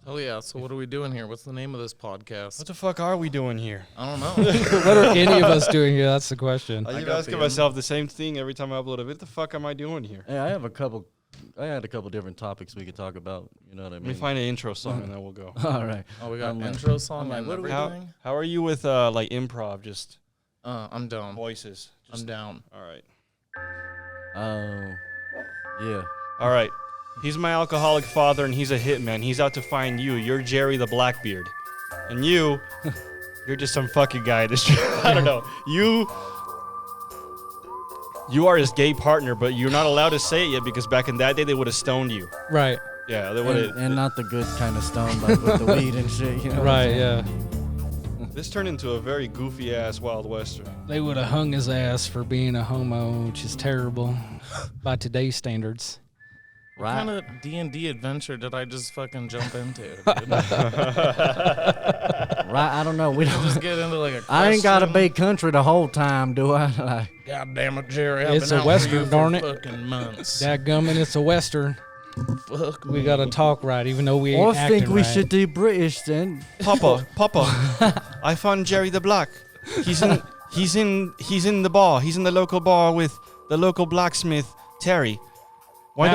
Oh yeah, so what are we doing here? What's the name of this podcast? What the fuck are we doing here? I don't know. What are any of us doing here? That's the question. I keep asking myself the same thing every time I upload it. What the fuck am I doing here? Hey, I had a couple different topics we could talk about. You know what I mean? Let me find an intro song and then we'll go. All right. Oh, we got an intro song like, and what are we everything? How are you with like improv? Just I'm down. voices. Just, I'm down. All right. Yeah. All right. He's my alcoholic father, and he's a hitman. He's out to find you. You're Jerry the Blackbeard. And you're just some fucking guy in the street. I don't know. You are his gay partner, but you're not allowed to say it yet because back in that day, they would have stoned you. Right. Yeah, they would have. And not the good kind of stone, like with the weed and shit. You know Right, yeah. This turned into a very goofy-ass Wild Western. They would have hung his ass for being a homo, which is terrible by today's standards. What kind of D&D adventure did I just fucking jump into? Dude? Right, I don't know. We don't Just get into like a question. I ain't got to be country the whole time, do I? Like, God damn it, Jerry. I've It's been a out Western, here for darn it. fucking months. Dadgummit, it's a Western. Fuck We me. got to talk right, even though we ain't I think acting we right. should do British then. Papa, I found Jerry the Black. He's in the bar. He's in the local bar with the local blacksmith, Terry. Why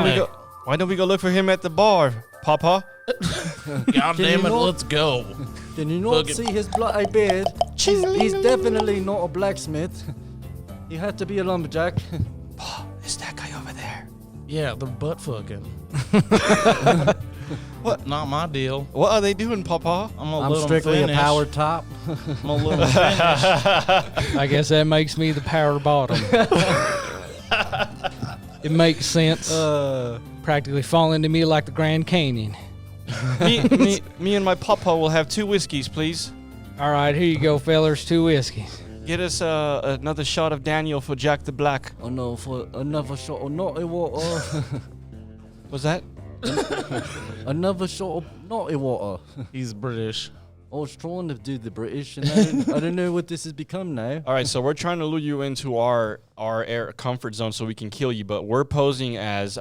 don't we go look for him at the bar, Papa? God damn it, not- let's go. Can you not Fucking- see his bloody beard? He's definitely not a blacksmith. He had to be a lumberjack. It's that guy over there. Yeah, they're butt fucking. What? Not my deal. What are they doing, Papa? I'm strictly a power top. I'm a little finished. I guess that makes me the power bottom. It makes sense. Practically fall into me like the Grand Canyon. me and my Papa will have 2 whiskeys, please. All right, here you go, fellers. 2 whiskeys. Get us another shot of Daniel for Jack the Black. Oh no, for another shot of naughty water. Was that? Another shot of naughty water. He's British. I was trying to do the British, and I didn't know what this has become now. All right, so we're trying to lure you into our air comfort zone so we can kill you, but we're posing as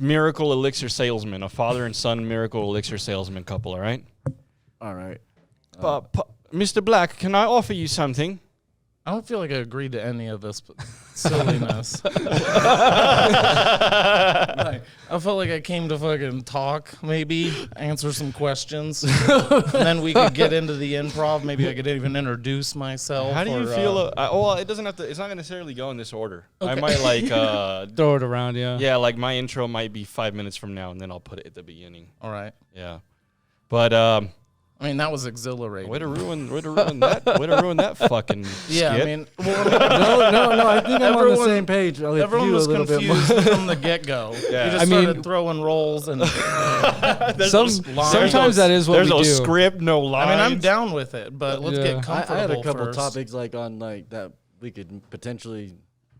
miracle elixir salesman, a father and son miracle elixir salesman couple. All right. All right. Mr. Black, can I offer you something? I don't feel like I agreed to any of this silliness. I felt like I came to fucking talk, maybe, answer some questions. And then we could get into the improv. Maybe I could even introduce myself. How do you or, feel? Well, it doesn't have to. It's not going to necessarily go in this order. I Okay. might like. Throw it around, yeah. Yeah, like my intro might be 5 minutes from now, and then I'll put it at the beginning. All right. Yeah, but I mean, that was exhilarating. way to ruin that fucking Yeah, skit. I mean, well, No, I think I'm on the Everyone- same page. With everyone you was a little bit more. confused from the get-go. Yeah. You just I mean- started throwing rolls and Sometimes that is what There's we no do. script, no lines. I mean, I'm down with it, but let's Yeah. get comfortable I had a couple first. topics like on like that we could potentially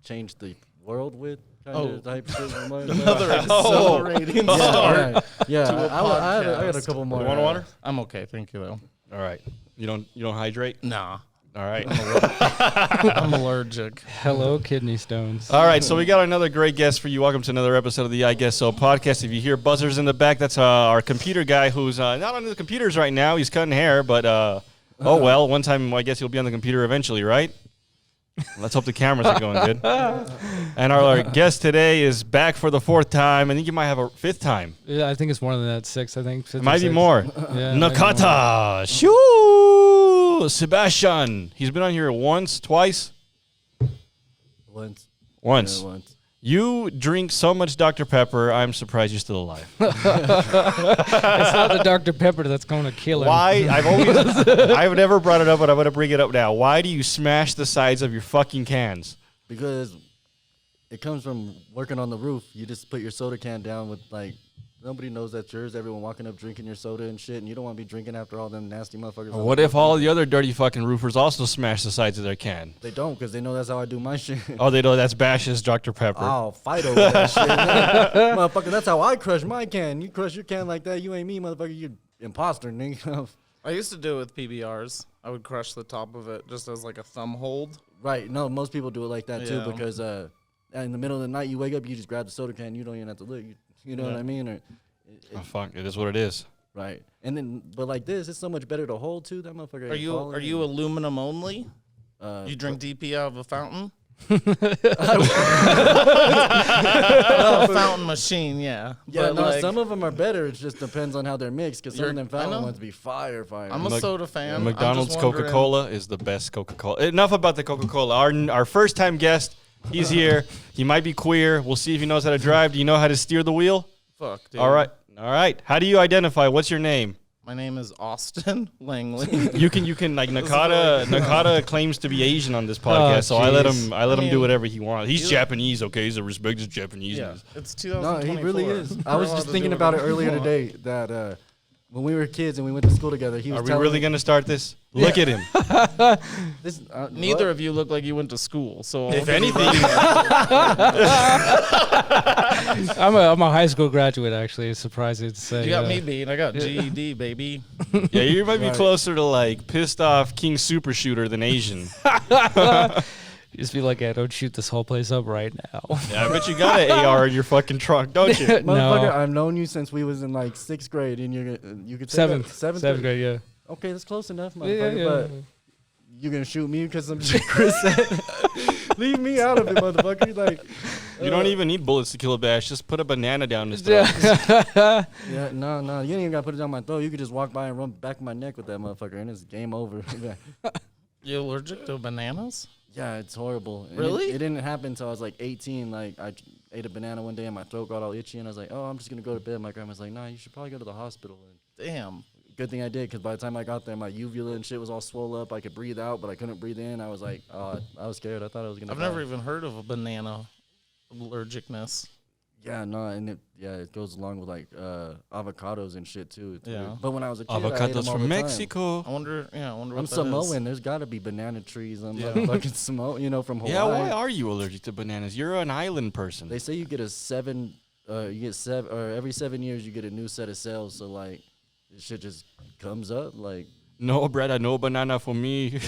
change the world with kind of type shit. Another exhilarating start. Yeah. to a I had a podcast. couple more. You want water? I'm okay, thank you though. All right. You don't hydrate? Nah, All right. I'm allergic. Hello, kidney stones. All right, so we got another great guest for you. Welcome to another episode of the I Guess So podcast. If you hear buzzers in the back, that's our computer guy who's not on the computers right now. He's cutting hair, but oh well, one time I guess he'll be on the computer eventually, right? Let's hope the cameras are going good. And our guest today is back for the 4th time. I think you might have a 5th time. Yeah, I think it's more than that. 6, I think. It might be more. Yeah, Nakata. Shoo! Sebastian. He's been on here once, twice. Once. Once. Yeah, once. You drink so much Dr. Pepper, I'm surprised you're still alive. It's not the Dr. Pepper that's going to kill him. Why? I've never brought it up, but I'm going to bring it up now. Why do you smash the sides of your fucking cans? Because it comes from working on the roof. You just put your soda can down with like nobody knows that's yours. Everyone walking up drinking your soda and shit, and you don't want to be drinking after all them nasty motherfuckers. What if all the other dirty fucking roofers also smash the sides of their can? They don't, because they know that's how I do my shit. Oh, they know that's Bash's Dr. Pepper. I'll fight over that shit. Motherfucker, that's how I crush my can. You crush your can like that, you ain't me, motherfucker. You imposter, nigga. I used to do it with PBRs. I would crush the top of it just as like a thumb hold. Right. No, most people do it like that too, Yeah. because in the middle of the night you wake up, you just grab the soda can, you don't even have to look. You know what I mean? Or Oh, fuck, it is what it is. Right. And then, but like this, it's so much better to hold too. That motherfucker. Are you aluminum only? You drink DP out of a fountain? A fountain machine, yeah. Yeah, But no, like, some of them are better. It just depends on how they're mixed. Because some of them I fountain know. ones be fire. I'm a soda fan. I'm McDonald's just wondering- Coca-Cola is the best Coca-Cola. Enough about the Coca-Cola. Our first time guest, he's here. He might be queer. We'll see if he knows how to drive. Do you know how to steer the wheel? Fuck, dude. All right. How do you identify? What's your name? My name is Austin Langley. You can like Nakata claims to be Asian on this podcast, so I let him do whatever he wants. He's Japanese, okay? He's a respected Japanese. Yeah, it's No, 2024. he really is. I We're was allowed just to thinking do about it whatever we earlier want. today that when we were kids and we went to school together, he was Are we telling really me gonna start this? Look at him. this. Neither of you look like you went to school, so If anything, I'm a high school graduate, actually. It's surprising to say. you got me beat. I got GED, baby. yeah, you might be Right. closer to like pissed off King Super Shooter than Asian. Just be like, don't shoot this whole place up right now. Yeah, I bet you got an AR in your fucking trunk, don't you? Motherfucker, No. I've known you since we was in like 6th grade, and you could say that? Seventh grade. grade, yeah. Okay, that's close enough, Yeah, motherfucker. yeah. But you gonna shoot me because some shit Chris said? Leave me out of it, motherfucker. Like You don't even need bullets to kill a bash. Just put a banana down his throat. Yeah. Yeah, no. You ain't even gotta put it down my throat. You could just walk by and run back of my neck with that motherfucker, and it's game over. You allergic to bananas? Yeah, it's horrible. And Really? It didn't happen until I was like 18. Like I ate a banana one day and my throat got all itchy, and I was like, oh, I'm just gonna go to bed. My grandma's like, nah, you should probably go to the hospital. And Damn. good thing I did, because by the time I got there, my uvula and shit was all swole up. I could breathe out, but I couldn't breathe in. I was like, I was scared. I thought I was gonna. I've die. never even heard of a banana allergicness. Yeah, no, and it goes along with like avocados and shit too. It's Yeah. weird. But when I was a kid, I ate them Avocados all from the time. Mexico. I wonder I'm what that is. Samoan. There's got to be banana trees on Yeah. fucking Samoa. From Hawaii. Yeah, why are you allergic to bananas? You're an island person. They say you get every 7 years you get a new set of cells. So like, this shit just comes up. Like, No, Brad, no banana for me.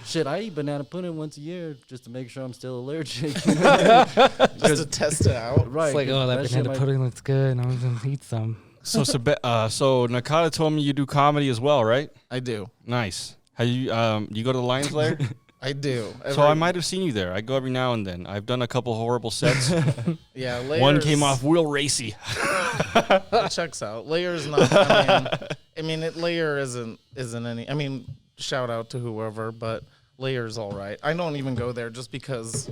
shit, I eat banana pudding once a year just to make sure I'm still allergic. Just to test it out. Right. It's like, 'cause that shit banana might- pudding looks good. I'm going to eat some. So Nakata told me you do comedy as well, right? I do. Nice. Have you you go to the Lions Lair? I do. So I might have seen you there. I go every now and then. I've done a couple horrible sets. Yeah, One layers. came off real racy. It checks out. Layer's not. Layer isn't any. I mean, shout out to whoever, but Layer's all right. I don't even go there just because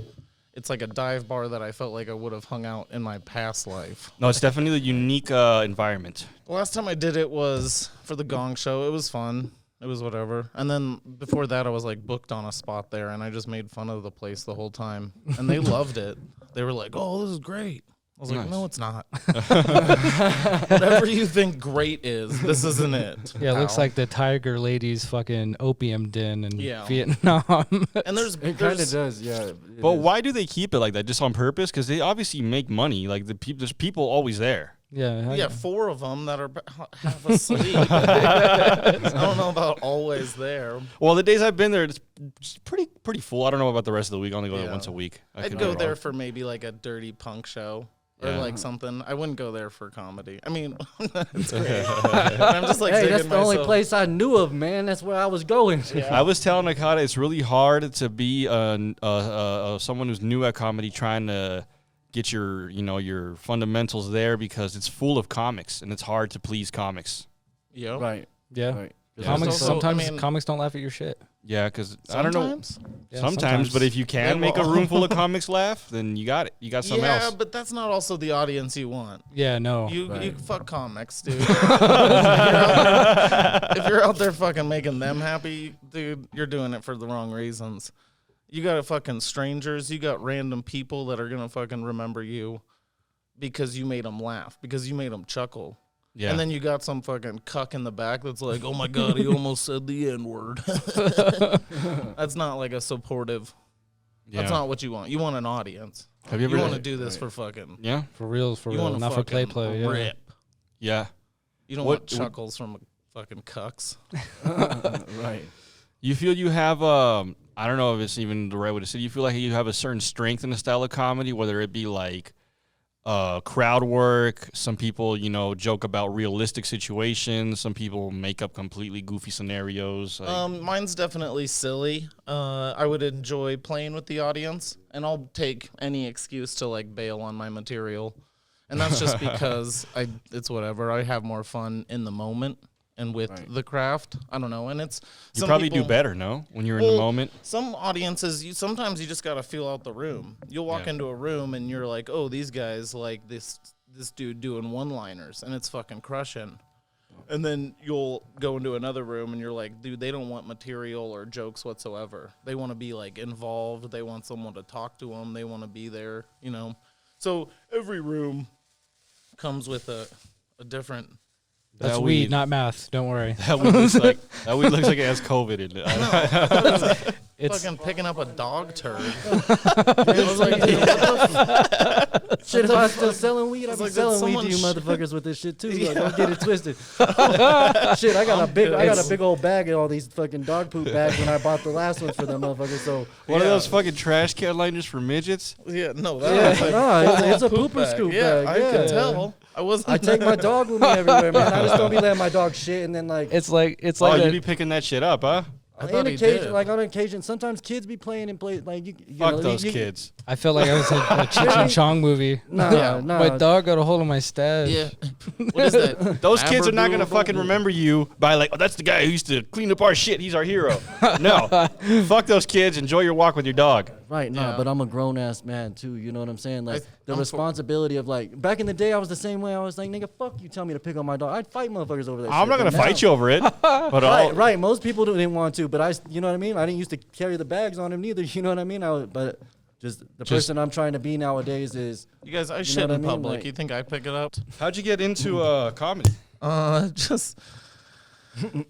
it's like a dive bar that I felt like I would have hung out in my past life. No, it's definitely a unique environment. The last time I did it was for the Gong Show. It was fun. It was whatever. And then before that, I was like booked on a spot there, and I just made fun of the place the whole time. And they loved it. They were like, "Oh, this is great." I was like, Nice. "No, it's not. Whatever you think great is, this isn't it." Yeah, it looks pal." like the Tiger Lady's fucking opium den in Yeah. Vietnam. And there's It kind of does, yeah. it But is. why do they keep it like that? Just on purpose? Because they obviously make money. Like there's people always there. yeah. 4 of them that are half asleep. I don't know about always there. Well, the days I've been there, it's pretty full. I don't know about the rest of the week. I only go there Yeah. once a week. I'd could go be there wrong. for maybe like a dirty punk show. Or Yeah. like something. I wouldn't go there for comedy. I mean, it's great. I'm just like Hey, digging that's the only myself. place I knew of, man. That's where I was going. I was telling Nakata it's really hard to be someone who's new at comedy trying to get your fundamentals there because it's full of comics and it's hard to please comics. Yep. Right. Yeah. Right. Yeah. Comics, Also, sometimes I mean- comics don't laugh at your shit. Yeah, because I don't know. Sometimes? Yeah, Sometimes, but if you can They make a will. room full of comics laugh, then you got it. You got something Yeah, else. but that's not also the audience you want. Yeah, no. You Right. fuck comics, dude. If you're out there fucking making them happy, dude, you're doing it for the wrong reasons. You got fucking strangers. You got random people that are gonna fucking remember you because you made them laugh, because you made them chuckle. Yeah. And then you got some fucking cuck in the back that's like, "Oh my god, he almost said the N-word." That's not like a supportive. yeah. That's not what you want. You want an audience. Have you You ever? want to do this for fucking. Yeah. For real, You want to not for fucking play. Yeah. rip. Yeah. You don't What- want chuckles from fucking cucks. Right. You feel you have I don't know if it's even the right way to say it. You feel like you have a certain strength in the style of comedy, whether it be like crowd work. Some people, joke about realistic situations. Some people make up completely goofy scenarios. Mine's definitely silly. I would enjoy playing with the audience, and I'll take any excuse to like bail on my material. And that's just because it's whatever. I have more fun in the moment and with the craft. I don't know. And it's you probably do better, no? When you're in the moment. Some audiences, sometimes you just got to feel out the room. You'll walk into a room and you're like, oh, these guys like this dude doing one-liners, and it's fucking crushing. And then you'll go into another room and you're like, dude, they don't want material or jokes whatsoever. They want to be like involved. They want someone to talk to them. They want to be there, So every room comes with a different. That's weed, not math. Don't worry. That weed looks like it has COVID in it. It's fucking picking up a dog turd. I was like, dude, what the Shit, if I was still selling weed, I'd be like, selling weed to you someone motherfuckers with this shit too. Like, don't get it twisted. Shit, I got a big old bag of all these fucking dog poop bags when I bought the last one for them motherfuckers. So One of those fucking trash can liners for midgets. Yeah, no, that was like it's a pooper bag. scoop Yeah, bag. I could tell. I take my dog with me everywhere, man. I just don't be letting my dog shit and then like. It's like You be picking that shit up, huh? I thought he did. Like on occasion, sometimes kids be playing and play like you. Fuck those kids. I felt like I was in a Cheech and Chong movie. Nah. My dog got a hold of my stash. Yeah. What is that? Those kids are not gonna Aberdoodle? fucking remember you by like, oh, that's the guy who used to clean up our shit. He's our hero. No, fuck those kids. Enjoy your walk with your dog. Right, Yeah. but I'm a grown ass man too. You know what I'm saying? Like the I'm responsibility of like back in the day, I was the same way. I was like, nigga, fuck you, tell me to pick on my dog. I'd fight motherfuckers over that. I'm shit, not gonna but fight now- you over it, but Right. Most people didn't want to, but you know what I mean. I didn't used to carry the bags on him neither. You know what I mean? But the person I'm trying to be nowadays is. You guys, I know shit what I in mean? public. Like- You think I pick it up? how'd you get into comedy? Just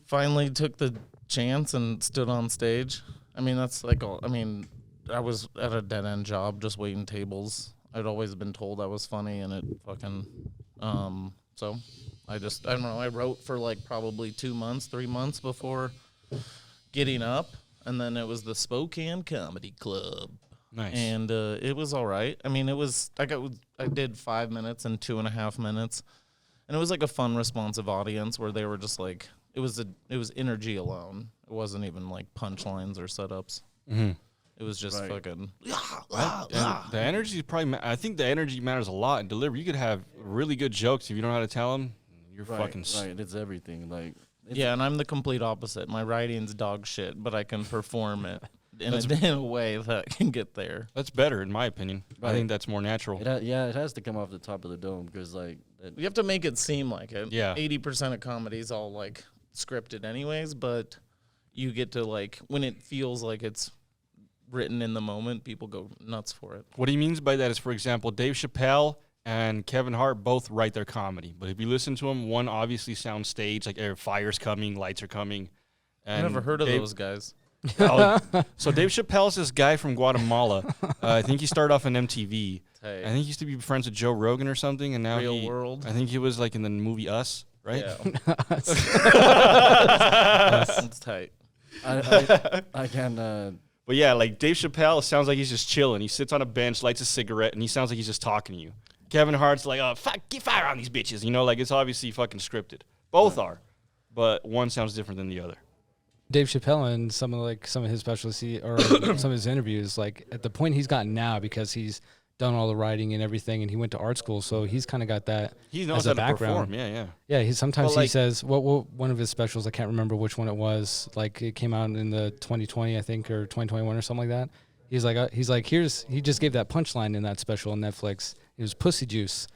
finally took the chance and stood on stage. I mean, that's like all. I mean, I was at a dead end job, just waiting tables. I'd always been told I was funny, and it fucking. So I don't know. I wrote for like probably 2 months, 3 months before getting up, and then it was the Spokane Comedy Club. Nice. And it was all right. I mean, I did 5 minutes and 2.5 minutes, and it was like a fun, responsive audience where they were just like, it was energy alone. It wasn't even like punchlines or setups. Mm-hmm. It was just fucking. And the energy is probably. I think the energy matters a lot in delivery. You could have really good jokes if you don't know how to tell them. You're fucking. Right. It's everything. Like. Yeah, and I'm the complete opposite. My writing's dog shit, but I can perform it in a way that can get there. That's better, in my opinion. I think that's more natural. It has to come off the top of the dome because like. You have to make it seem like it. Yeah. 80% of comedy's all like scripted anyways, but you get to like when it feels like it's written in the moment, people go nuts for it. What he means by that is, for example, Dave Chappelle and Kevin Hart both write their comedy. But if you listen to them, one obviously sounds staged, like fire's coming, lights are coming. I've never heard of those guys. So Dave Chappelle's this guy from Guatemala. I think he started off on MTV. Hey. I think he used to be friends with Joe Rogan or something, and now Real World. I think he was like in the movie Us, right? Yeah. That's tight. I can. But yeah, like Dave Chappelle sounds like he's just chilling. He sits on a bench, lights a cigarette, and he sounds like he's just talking to you. Kevin Hart's like, oh, fuck, get fire on these bitches. You know, like it's obviously fucking scripted. Both are, but one sounds different than the other. Dave Chappelle and some of his specials or some of his interviews, like at the point he's gotten now because he's done all the writing and everything, and he went to art school, so he's kind of got that He knows as how a to background. perform. Yeah. Yeah, he Well, like- says what one of his specials, I can't remember which one it was. Like it came out in the 2020, I think, or 2021 or something like that. He's like, he just gave that punchline in that special on Netflix. It was pussy juice,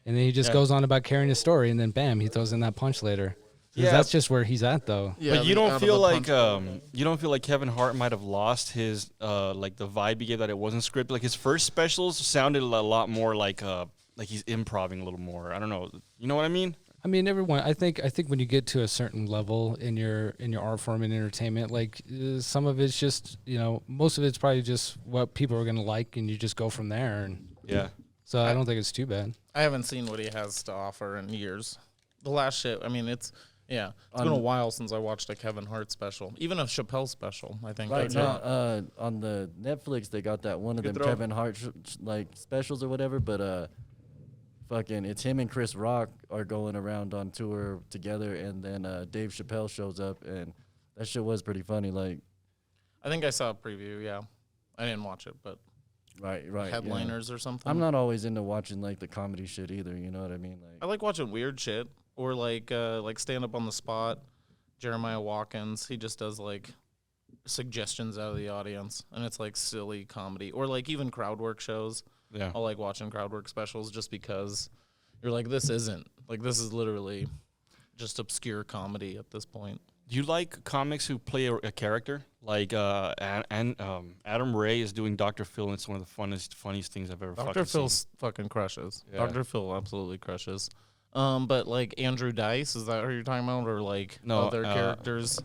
and then he just goes on about carrying his story, and then bam, he throws in that punch later. Yeah. That's just where he's at, though. Yeah, But you don't feel like Kevin Hart might have lost his like the vibe he gave that it wasn't scripted. Like his first specials sounded a lot more like he's improvising a little more. I don't know. You know what I mean? I mean, everyone. I think when you get to a certain level in your art form and entertainment, like some of it's just most of it's probably just what people are gonna like, and you just go from there. And Yeah. so I don't think it's too bad. I haven't seen what he has to offer in years. The last shit, I mean, it's been a while since I watched a Kevin Hart special, even a Chappelle special. I think Right that's now, on the Netflix, they got that one of Good them throw. Kevin Hart like specials or whatever. But fucking, it's him and Chris Rock are going around on tour together, and then Dave Chappelle shows up, and that shit was pretty funny. Like, I think I saw a preview. Yeah, I didn't watch it, but right, headliners or something. I'm not always into watching like the comedy shit either. You know what I mean? Like, I like watching weird shit or like stand up on the spot. Jeremiah Watkins, he just does like suggestions out of the audience, and it's like silly comedy, or like even crowd work shows. Yeah. I like watching crowd work specials just because you're like, this isn't like, this is literally just obscure comedy at this point. Do you like comics who play a character? Like Adam Ray is doing Dr. Phil, and it's one of the funniest things I've ever Dr. Phil fucking crushes. Yeah. Dr. Phil absolutely crushes. But like Andrew Dice, is that who you're talking about, or like other characters,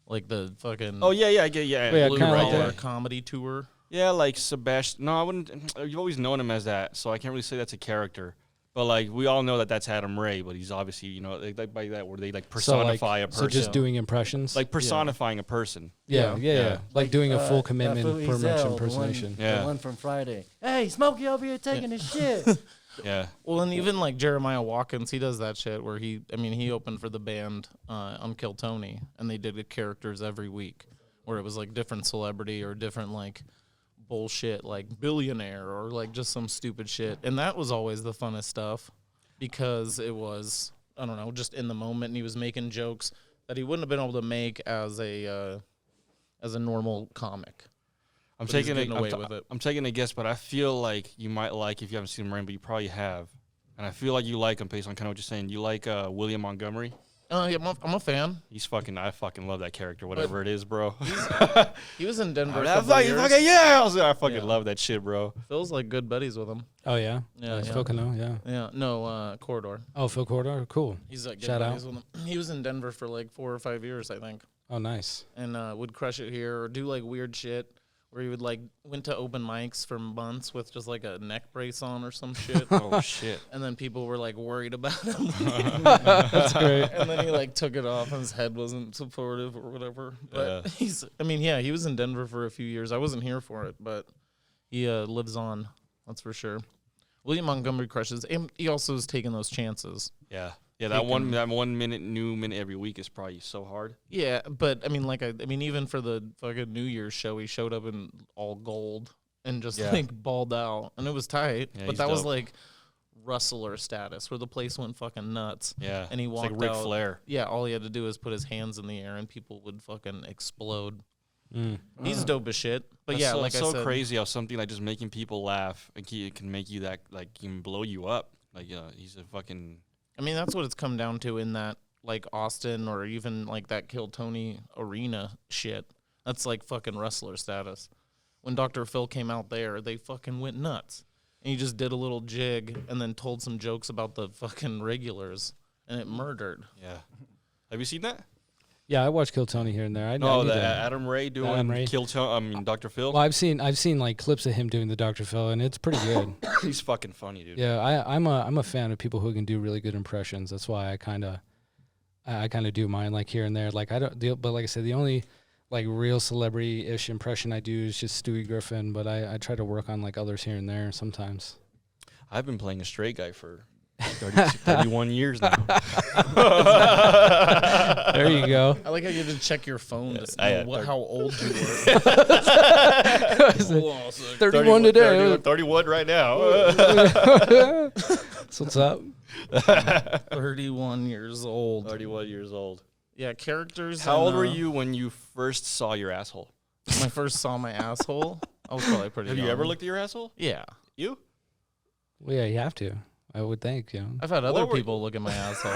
like the fucking Oh yeah, I get Yeah, Blue kinda like Collar that. comedy tour? Yeah, like Sebastian. No, I wouldn't. You've always known him as that, so I can't really say that's a character. But like we all know that that's Adam Ray, but he's obviously like by that where they like personify a person, So just doing impressions? like personifying a person. Yeah. Like doing a full commitment Fool per mention Ezel, impersonation. the one from Friday. Hey, Smokey over here taking a shit. Yeah. Well, and even like Jeremiah Watkins, he does that shit where he opened for the band on Kill Tony, and they did characters every week, where it was like different celebrity or different like bullshit like billionaire or like just some stupid shit, and that was always the funnest stuff because it was, I don't know, just in the moment, and he was making jokes that he wouldn't have been able to make as a normal comic. I'm But he's taking getting away with it. I'm taking a guess, but I feel like you might like, if you haven't seen him around, but you probably have, and I feel like you like him based on kind of what you're saying. You like William Montgomery? Yeah, I'm a fan. I fucking love that character, whatever it is, bro. He was in Denver. I fucking love that shit, bro. Phil's like good buddies with him. Oh, yeah? Yeah, Phil Cano, yeah. Yeah, no, Corridor. Oh, Phil Corridor? Cool. He's like good Shout buddies out. with him. He was in Denver for like 4 or 5 years, I think, Oh, nice. and would crush it here or do like weird shit where he would like went to open mics for months with just like a neck brace on or some shit. Oh shit. And then people were like worried about him. That's great. And then he like took it off and his head wasn't supportive or whatever. But he was in Denver for a few years. I wasn't here for it, but he lives on. That's for sure. William Montgomery crushes. And he also is taking those chances. Yeah. Yeah, that 1 minute every week is probably so hard. Yeah, but I mean, even for the fucking New Year's show, he showed up in all gold and just like balled out, and it was tight. Yeah, but that was like Rustler status, where the place went fucking nuts. Yeah, and he it's walked like Ric out. Flair. Yeah, all he had to do was put his hands in the air, and people would fucking explode. Mm. He's dope as shit. But That's yeah, so, like so I said, crazy how something like just making people laugh and it can make you that like can blow you up. Like he's a fucking. I mean, that's what it's come down to in that, like, Austin or even, like, that Kill Tony arena shit. That's, like, fucking wrestler status. When Dr. Phil came out there, they fucking went nuts. And he just did a little jig and then told some jokes about the fucking regulars. And it murdered. Yeah. Have you seen that? Yeah, I watch Kill Tony here and there. I No, need the to- Adam Ray doing Adam Ray. Dr. Phil. Well, I've seen like clips of him doing the Dr. Phil, and it's pretty good. He's fucking funny, dude. Yeah, I'm a fan of people who can do really good impressions. That's why I kind of do mine like here and there. Like but like I said, the only like real celebrity-ish impression I do is just Stewie Griffin. But I try to work on like others here and there sometimes. I've been playing a straight guy for 31 years now. There you go. I like how you had to check your phone to I- know how old you were. 31 today. 31 right now. That's what's up. 31 years old. 31 years old. Yeah, characters. How in, old were you when you first saw your asshole? When I first saw my asshole, I was probably pretty Have you young. ever looked at your asshole? Yeah. You? Well, yeah, you have to. I would think, I've had other What were- people look at my asshole.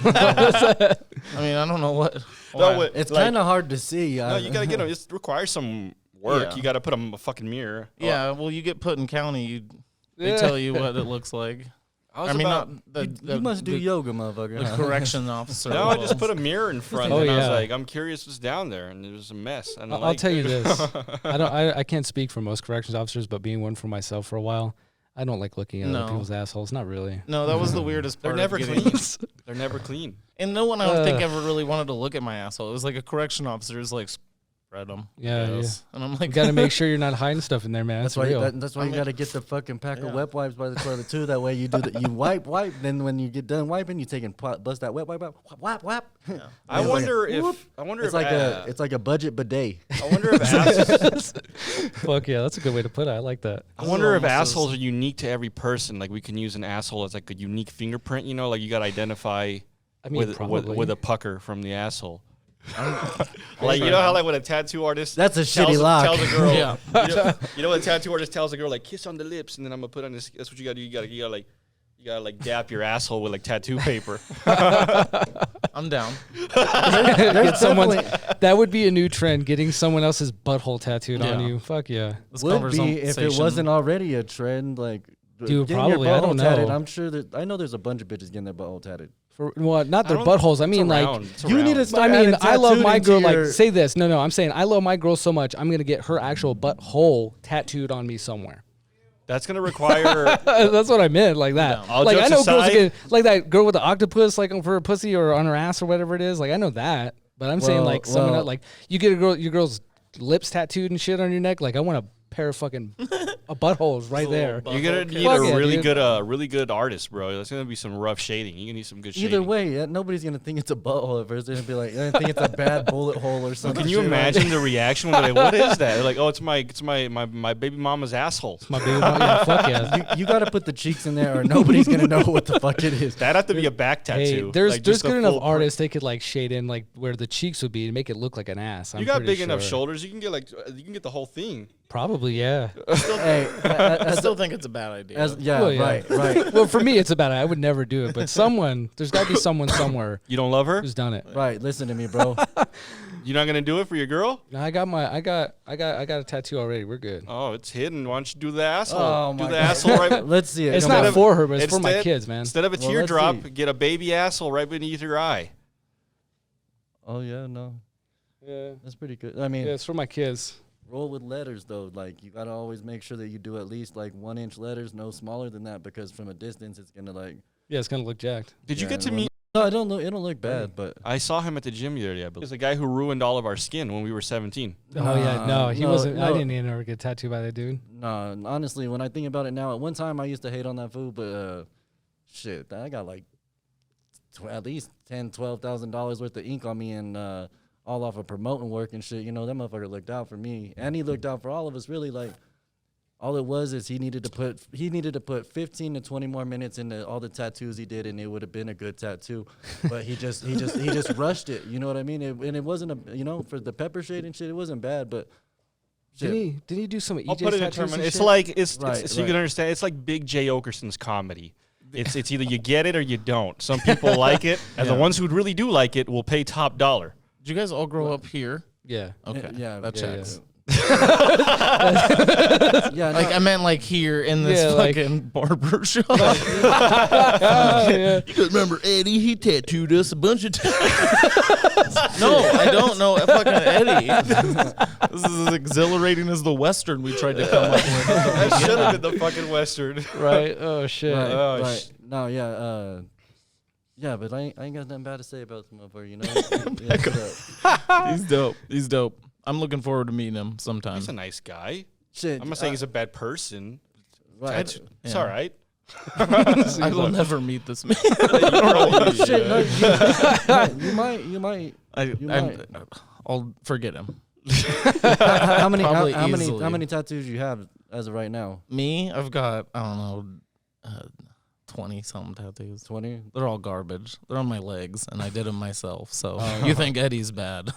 I mean, I don't know what. No, wait, It's like- kind of hard to see. No, you gotta get them. It requires some work. Yeah. You gotta put them in a fucking mirror. Yeah, well, you get put in county, they tell you what it looks like. I mean, not the, you must do the, yoga, motherfucker. the huh? correction officer. No, I will. just put a mirror in front, Oh, and I was yeah. like, I'm curious what's down there, and it was a mess. And I'll tell you this. I can't speak for most corrections officers, but being one for myself for a while, I don't like looking at No. other people's assholes. Not really. No, that was the weirdest They're part. never of getting, clean. They're never clean. And no one, I don't think, ever really wanted to look at my asshole. It was like a correction officer is like, spread them. Yeah, yeah. And I'm You like, got to make sure you're not hiding stuff in there, man. That's That's why. real. That's why you got to get the fucking pack of Yeah. wet wipes by the toilet too. That way you do you wipe. Then when you get done wiping, you take and bust that wet wipe out. Whap. I It's wonder like, if it's like a budget bidet. I wonder if assholes, Fuck yeah, that's a good way to put it. I like that. I wonder if almost assholes are unique to every person. Like we can use an asshole as like a unique fingerprint. You know, like you got to identify I mean, with probably. a pucker from the asshole. Like you know how like when a tattoo artist That's a tells, shitty lock. tells a girl, Yeah. you know when a tattoo artist tells a girl like kiss on the lips, and then I'm gonna put on this. That's what you gotta do. You gotta dap your asshole with like tattoo paper. I'm down. Get someone's, that would be a new trend, getting someone else's butthole tattooed on Yeah. you. Fuck yeah. This Would be if it conversation- wasn't already a trend. Like, Dude, getting your probably, I butthole don't tatted, know. I'm sure that I know there's a bunch of bitches getting their butthole tatted. For, well, not their I don't- buttholes. I it's mean, like, around. It's you need around. to I start mean, adding I love my tattooed girl. into Like, your- say this. No, I'm saying I love my girl so much. I'm gonna get her actual butthole tattooed on me somewhere. That's gonna require. That's what I meant, like that. All Like I jokes know girls are aside- getting, like that girl with the octopus, like for her pussy or on her ass or whatever it is. Like I know that, but I'm saying like someone well- else, like you get your girl's lips tattooed and shit on your neck. Like I want a pair of fucking buttholes right there. You're gonna need Fuck a yeah, really dude. good, really good artist, bro. There's gonna be some rough shading. You're gonna need some good shading. Either way, nobody's gonna think it's a butthole at first. They're gonna be like, I think it's a bad bullet hole or something. Can you imagine the reaction when they're like, "What is that?" They're like, "Oh, it's my baby mama's asshole." My baby, yeah, fuck yeah. You got to put the cheeks in there, or nobody's gonna know what the fuck it is. That'd have to be a back Hey, tattoo. there's like, just a good enough full artists they could like shade in like where the cheeks would be to make it look like an ass. You got big enough shoulders. You can get the whole thing. Probably, yeah. Hey, I still think it's a bad idea. yeah, Well, right, right, Well, for me, it's about it. I would never do it, but there's got to be someone somewhere You don't love her? who's done it. right. Listen to me, bro. You're not gonna do it for your girl? I got a tattoo already. We're good. Oh, it's hidden. Why don't you do the asshole? Oh, do my the God. asshole right. Let's see it. It's Come not on. for her, but it's for my Instead- kids, man. Instead of a Well, let's teardrop, see. get a baby asshole right beneath your eye. Oh yeah, no, Yeah, that's pretty good. I mean, it's for my kids. roll with letters though. Like you gotta always make sure that you do at least like 1-inch letters, no smaller than that, because from a distance it's gonna like. Yeah, it's gonna look jacked. Did you Yeah, get to well, meet? No, I don't know. It don't look bad, but I saw him at the gym the other day. I believe. He's the guy who ruined all of our skin when we were 17. Oh yeah, no, he no, wasn't. I no. didn't even ever get tattooed by that dude. no. Honestly, when I think about it now, at one time I used to hate on that food, but shit, I got like at least $10,000-$12,000 worth of ink on me, and all off of promoting work and shit. You know, that motherfucker looked out for me, and he looked out for all of us. Really, like all it was is he needed to put 15 to 20 more minutes into all the tattoos he did, and it would have been a good tattoo. But he just rushed it. You know what I mean? And it wasn't for the pepper shade and shit. It wasn't bad, but. Shit. Did he do some EJ I'll put it in tattoos terms. and It's shit? like it's Right, so you right. can understand. It's like Big J Okerson's comedy. It's either you get it or you don't. Some people like it, and the Yeah. ones who really do like it will pay top dollar. Did you guys all grow up here? Yeah. Okay. Yeah, That yeah, checks. Yeah, no, Like I meant like here in this Yeah, like- fucking barber shop. yeah. You guys remember Eddie? He tattooed us a bunch of times. No, I don't know fucking Eddie. This is as exhilarating as the Western we tried to come up with. That should have been the fucking Western. Right. Oh shit. right, Oh, right. No, yeah, yeah, but I ain't got nothing bad to say about the motherfucker, you know? Yeah, He's dope. He's dope. I'm looking forward to meeting him sometime. He's a nice guy. shit. I'm not saying he's a bad person. right. It's Yeah. all right. I will never meet this man. Shit, no, you might. I'll forget him. How many? How, Probably how many? easily. How many tattoos you have as of right now? Me, I've got, I don't know, 20-something tattoos. 20. They're all garbage. They're on my legs, and I did them myself. So you think Eddie's bad.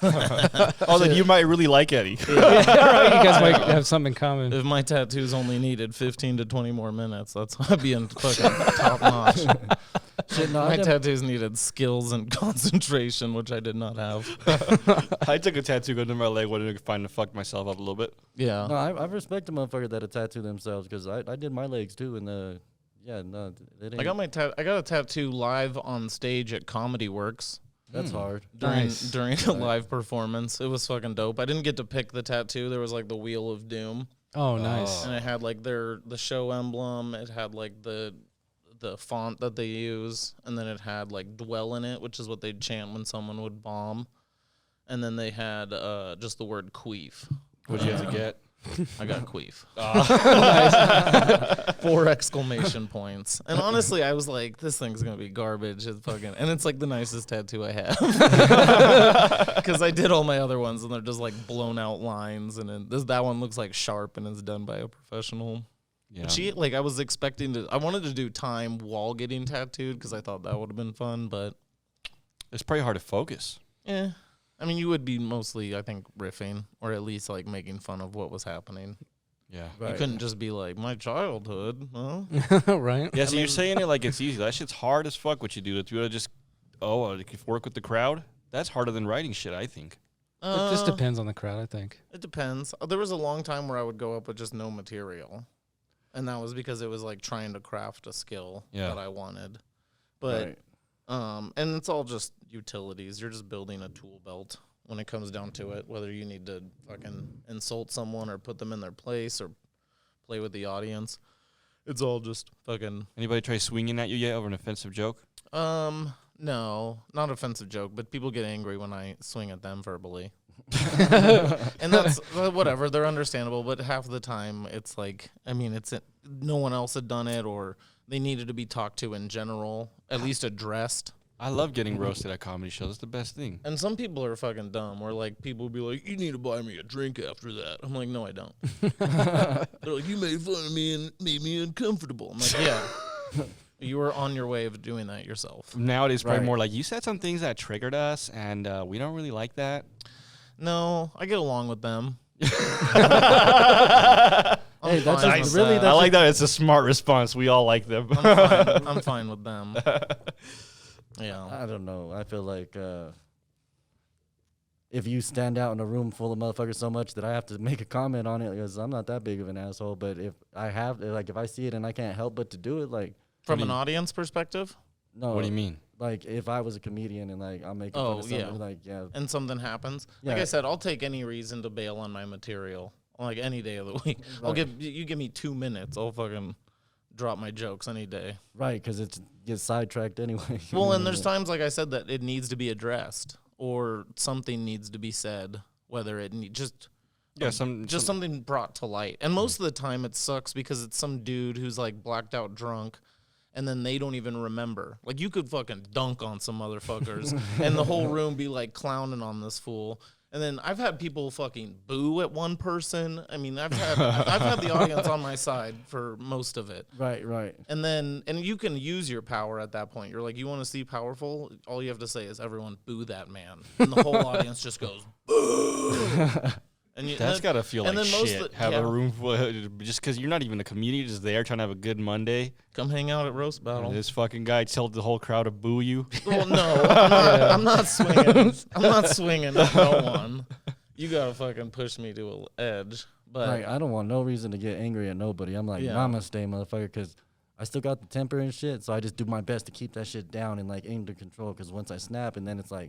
Oh, then you might really like Eddie. Right, you guys might have something in common. If my tattoos only needed 15 to 20 more minutes, that's I'd be in fucking top notch. Shit, no, My tattoos needed skills and concentration, which I did not have. I took a tattoo go to my leg when I could find to fuck myself up a little bit. Yeah. no, I respect a motherfucker that tattoo themselves, because I did my legs too, and yeah, no, it ain't, I got a tattoo live on stage at Comedy Works that's hard. Nice. during a live performance. It was fucking dope. I didn't get to pick the tattoo. There was like the Wheel of Doom, Oh, nice. and it had like the show emblem. It had like the font that they use, and then it had like dwell in it, which is what they'd chant when someone would bomb. and then they had just the word queef. What'd you have to get? I got queef. 4 exclamation points. And honestly, I was like, this thing's going to be garbage. It's fucking, and it's like the nicest tattoo I have. Because I did all my other ones and they're just like blown out lines. And then that one looks like sharp and it's done by a professional. Yeah. Like I was expecting to, I wanted to do time while getting tattooed because I thought that would have been fun, but. It's probably hard to focus. Yeah. I mean, you would be mostly, I think, riffing or at least like making fun of what was happening. Yeah. You couldn't just be like, my childhood, huh? Right? Yeah, so you're saying it like it's easy. That shit's hard as fuck what you do. If you would just, work with the crowd, that's harder than writing shit, I think. It just depends on the crowd, I think. It depends. There was a long time where I would go up with just no material. And that was because it was like trying to craft a skill that I wanted. But, and it's all just utilities. You're just building a tool belt when it comes down to it, whether you need to fucking insult someone or put them in their place or play with the audience. It's all just fucking. Anybody try swinging at you yet over an offensive joke? No, not offensive joke, but people get angry when I swing at them verbally. And that's whatever, they're understandable, but half the time it's like, I mean, no one else had done it or they needed to be talked to in general, at least addressed. I love getting roasted at comedy shows. It's the best thing. And some people are fucking dumb where like people will be like, you need to buy me a drink after that. I'm like, no, I don't. They're like, you made fun of me and made me uncomfortable. I'm like, yeah. You were on your way of doing that yourself. Nowadays, probably more like, you said some things that triggered us, and we don't really like that. No, I get along with them. Hey, that's Nice. just really. I like that. It's a smart response. We all like them. I'm fine with them. Yeah. I don't know. I feel like if you stand out in a room full of motherfuckers so much that I have to make a comment on it, because I'm not that big of an asshole. But if I see it and I can't help but to do it, like From an audience perspective? no. What do you mean? Like if I was a comedian and like I'm making fun of something, like And something happens. Like Yeah. I said, I'll take any reason to bail on my material. Like any day of the week. You give me 2 minutes, I'll fucking drop my jokes any day. right, because it gets sidetracked anyway. Well, and there's times, like I said, that it needs to be addressed or something needs to be said, whether it something brought to light. And most of the time it sucks because it's some dude who's like blacked out drunk and then they don't even remember. Like you could fucking dunk on some motherfuckers and the whole room be like clowning on this fool. And then I've had people fucking boo at one person. I mean, I've had the audience on my side for most of it. right. And you can use your power at that point. You're like, you want to see powerful? All you have to say is, everyone boo that man. And the whole audience just goes, boo. And That's got to feel like shit. of the, Have a room full just because you're not even a comedian, just there trying to have a good Monday. come hang out at Roast Battle. And this fucking guy told the whole crowd to boo you. Well, no, I'm not swinging. I'm not swinging at no one. You gotta fucking push me to an edge. But Right, I don't want no reason to get angry at nobody. I'm like, namaste, motherfucker, because I still got the temper and shit. So I just do my best to keep that shit down and like aim to control. Because once I snap, and then it's like,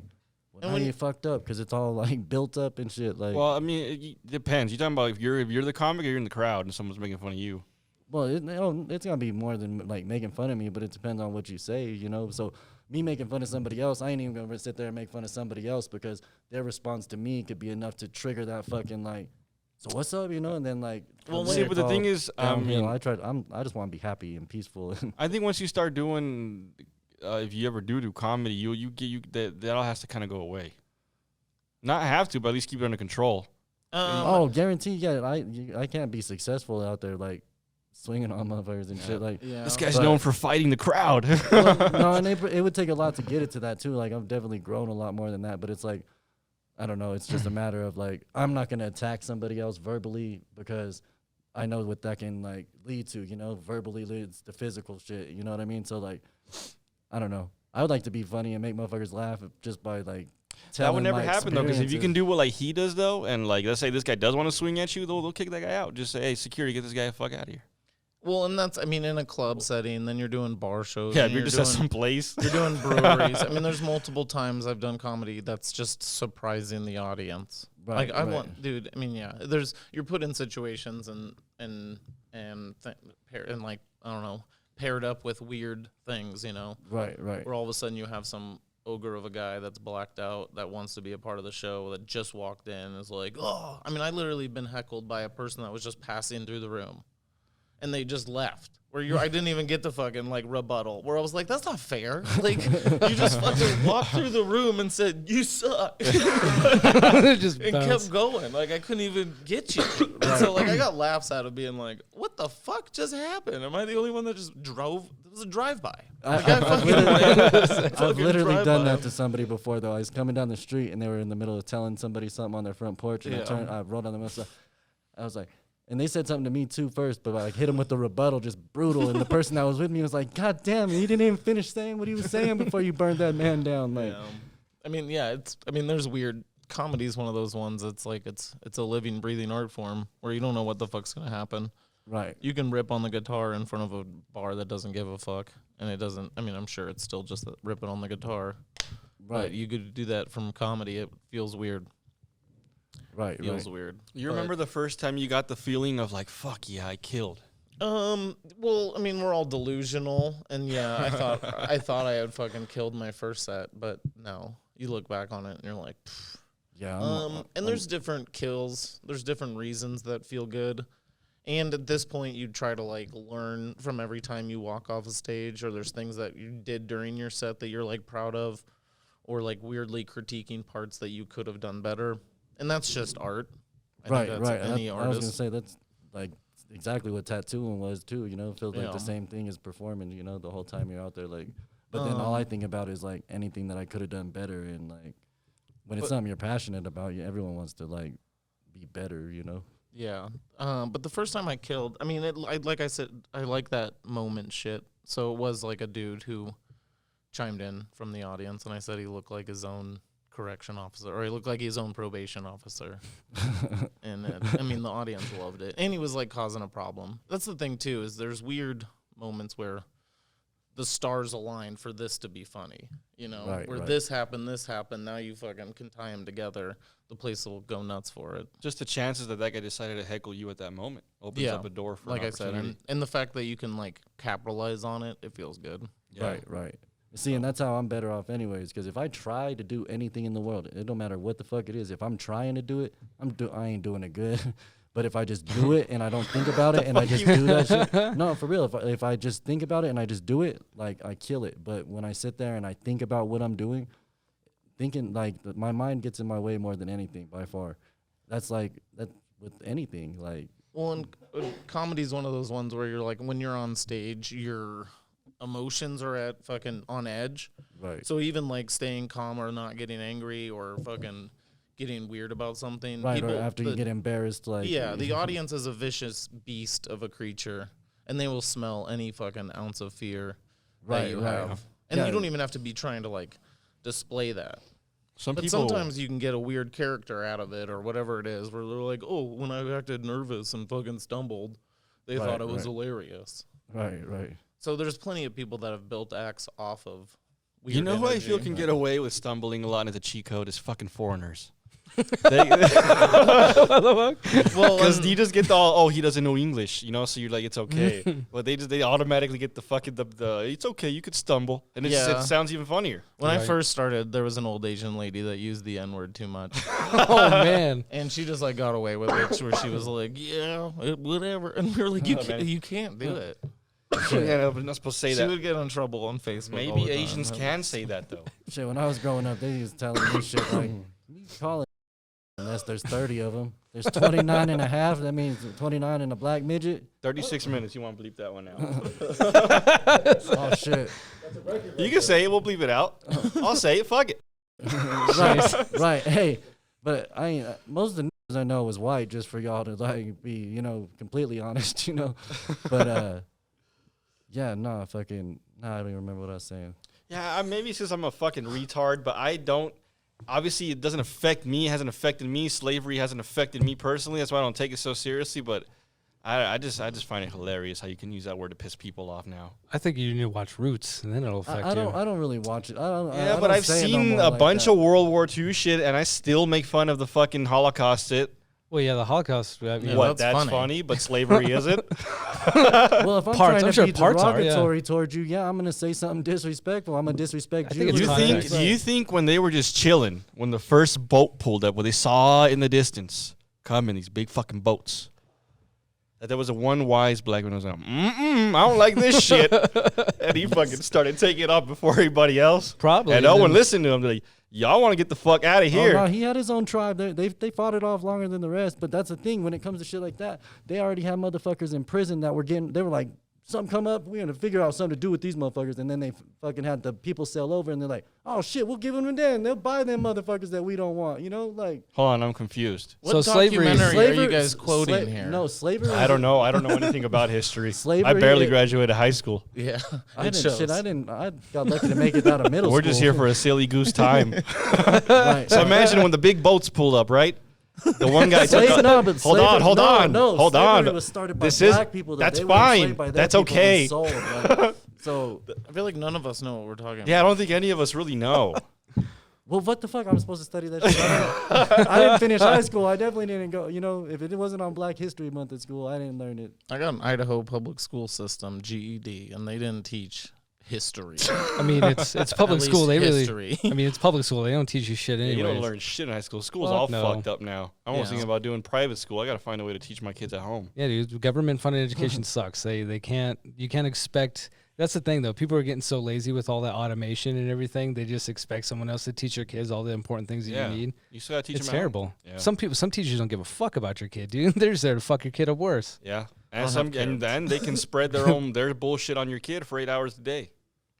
well, now you fucked up because it's all like built up and shit. Like, Well, I mean, it depends. You're talking about if you're the comic or you're in the crowd and someone's making fun of you. well, it's gonna be more than like making fun of me, but it depends on what you say, you know. So me making fun of somebody else, I ain't even gonna sit there and make fun of somebody else because their response to me could be enough to trigger that fucking like, so what's up, you know? And then like, Well, from See, there but the it's thing all is, I downhill. mean, I just want to be happy and peaceful. I think once you start doing, if you ever do comedy, that all has to kind of go away. Not have to, but at least keep it under control. Oh, guarantee, yeah. I can't be successful out there like swinging on motherfuckers and shit. Like, yeah. This guy's known for fighting the crowd. well, no, and it would take a lot to get it to that too. Like, I've definitely grown a lot more than that. But it's like, I don't know. It's just a matter of like, I'm not gonna attack somebody else verbally because I know what that can like lead to. You know, verbally leads to physical shit. You know what I mean? So like, I don't know. I would like to be funny and make motherfuckers laugh just by like. That would never my happen though, because if you experiences. can do what like he does though, and like let's say this guy does want to swing at you, they'll kick that guy out. Just say, hey, security, get this guy the fuck out of here. Well, and that's, I mean, in a club setting, then you're doing bar shows. Yeah, and if you're just at some place. You're doing breweries. I mean, there's multiple times I've done comedy that's just surprising the audience. Right, Like I right. want, dude. I mean, yeah. You're put in situations and like I don't know, paired up with weird things. You know, Right. where all of a sudden you have some ogre of a guy that's blacked out that wants to be a part of the show that just walked in and is like, oh, I mean, I literally been heckled by a person that was just passing through the room, and they just left. I didn't even get the fucking like rebuttal. Where I was like, that's not fair. Like, you just fucking walked through the room and said you suck, Just and kept going. Like, I couldn't even get you. And so like I got laughs out of being like, what the fuck just happened? Am I the only one that just drove? It was a drive-by. I've literally done that to somebody before, though. I was coming down the street and they were in the middle of telling somebody something on their front porch, and I rolled on them and I was like, and they said something to me too first, but I like hit him with the rebuttal, just brutal. And the person that was with me was like, God damn, he didn't even finish saying what he was saying before you burned that man down. Like, I mean, there's weird. Comedy's one of those ones. It's like it's a living, breathing art form where you don't know what the fuck's gonna happen. Right. You can rip on the guitar in front of a bar that doesn't give a fuck, and it doesn't. I mean, I'm sure it's still just ripping on the guitar. Right. But you could do that from comedy. It feels weird. Right. Feels weird. You remember the first time you got the feeling of like, fuck yeah, I killed? Well, I mean, we're all delusional, and yeah, I thought I had fucking killed my first set, but no. You look back on it and you're like, pfft. Yeah. And there's different kills. There's different reasons that feel good. And at this point, you try to like learn from every time you walk off a stage, or there's things that you did during your set that you're like proud of, or like weirdly critiquing parts that you could have done better. And that's just art. I think that's any artist. I was gonna say that's like exactly what tattooing was too. You know, it feels like the same thing as performing. You know, the whole time you're out there, like. But then all I think about is like anything that I could have done better, and like when it's something you're passionate about, everyone wants to like be better. You know. Yeah. But the first time I killed, I mean, like I said, I like that moment shit. So it was like a dude who chimed in from the audience, and I said he looked like his own correction officer, or he looked like his own probation officer. And I mean, the audience loved it, and he was like causing a problem. That's the thing too, is there's weird moments where the stars align for this to be funny, you know, where this happened, now you fucking can tie them together. The place will go nuts for it. Just the chances that guy decided to heckle you at that moment opens up a door for like an I said, opportunity. and the fact that you can like capitalize on it, it feels good. Yeah. Right. See, and that's how I'm better off anyways, because if I try to do anything in the world, it don't matter what the fuck it is. If I'm trying to do it, I ain't doing it good. But if I just do it and I don't think about it and I just do that shit, no, for real. If I just think about it and I just do it, like I kill it. But when I sit there and I think about what I'm doing, thinking like my mind gets in my way more than anything by far. That's like that with anything. Like, well, and comedy is one of those ones where you're like, when you're on stage, your emotions are at fucking on edge. right. So even like staying calm or not getting angry or fucking getting weird about something. Right, or after you get embarrassed, like. Yeah, the audience is a vicious beast of a creature, and they will smell any fucking ounce of fear that you have. And you don't even have to be trying to like display that. But sometimes you can get a weird character out of it or whatever it is, where they're like, oh, when I acted nervous and fucking stumbled, they thought it was hilarious. Right. So there's plenty of people that have built acts off of weird You know who I feel energy. can get away with stumbling a lot into the cheat code is fucking foreigners. Well, Because you just get the he doesn't know English, you know, so you're like, it's okay. But they automatically get the fucking the it's okay, you could stumble, and it sounds even funnier. When I first started, there was an old Asian lady that used the N-word too much. Oh man. And she just like got away with it, where she was like, yeah, whatever. And we were like, you can't do it. Yeah, we're not supposed to say She that. would get in trouble on Facebook. all Maybe the time. Asians can say that though. Shit, when I was growing up, they used telling me shit like, you call it unless there's 30 of them. There's 29 and a half. That means 29 and a black midget. 36 minutes. You want to bleep that one out? Oh, shit. You can say it. We'll bleep it out. I'll say it. Fuck it. Right. Hey, but I ain't, most of the niggas I know was white, just for y'all to like be, you know, completely honest, you know. But yeah, I don't even remember what I was saying. Yeah, maybe it's because I'm a fucking retard, but I don't. Obviously, it doesn't affect me. It hasn't affected me. Slavery hasn't affected me personally. That's why I don't take it so seriously. But I just find it hilarious how you can use that word to piss people off now. I think you need to watch Roots, and then it'll affect you. I don't really watch it. Yeah, but I've seen a bunch of World War II shit, and I still make fun of the fucking Holocaust shit. Well, yeah, the Holocaust. I mean, Yeah, What? that's That's funny. funny, but slavery isn't. Well, if I'm Parts- trying I'm to sure be parts are, yeah. derogatory towards you, yeah, I'm gonna say something disrespectful. I'm gonna disrespect I you. think it's You context. think? Do you think when they were just chilling, when the first boat pulled up, when they saw in the distance coming these big fucking boats, that there was a one wise black man who was like, I don't like this shit, and he fucking started taking it off before everybody else. Probably, and no one then- listened to him. They're like, y'all want to get the fuck out of Oh, here? no, he had his own tribe. They fought it off longer than the rest. But that's the thing when it comes to shit like that. They already have motherfuckers in prison that were getting. They were like, something come up, we're gonna figure out something to do with these motherfuckers. And then they fucking had the people sell over, and they're like, oh shit, we'll give them to them. They'll buy them motherfuckers that we don't want. You know, like Hold on, I'm confused. What So slavery- documentary are you guys quoting here? No, slavery. I don't know. I don't know anything about history. I Slavery, barely it- graduated high school. Yeah, I it didn't. shows. Shit, I didn't. I got lucky to make it out of middle We're school. just here for a silly goose time. Right. So imagine when the big boats pulled up, right? The one guy took Slave, up. no, but Hold slavery- on, hold no, on, no, hold slavery on. was started by This is- black people. that's they were enslaved fine. by their That's people and okay. sold, like, so, I feel like none of us know what we're talking Yeah, I about. don't think any of us really know. well, what the fuck? I'm supposed to study that shit. I didn't finish high school. I definitely didn't go. You know, if it wasn't on Black History Month at school, I didn't learn it. I got an Idaho public school system, GED, and they didn't teach history. I mean, it's public At school. They least really. history. I mean, it's public school. They don't teach you shit Yeah, anyway. you don't learn shit in high school. School's Fuck all no. fucked up now. I'm almost Yeah. thinking about doing private school. I got to find a way to teach my kids at home. Yeah, dude. Government funded education sucks. They can't. You can't expect. That's the thing, though. People are getting so lazy with all that automation and everything. They just expect someone else to teach their kids all the important things that Yeah. you need. You still got to teach It's them at home. terrible. Yeah. Some teachers don't give a fuck about your kid, dude. They're just there to fuck your kid up worse. Yeah. I And don't some have and kids. then they can spread their bullshit on your kid for 8 hours a day.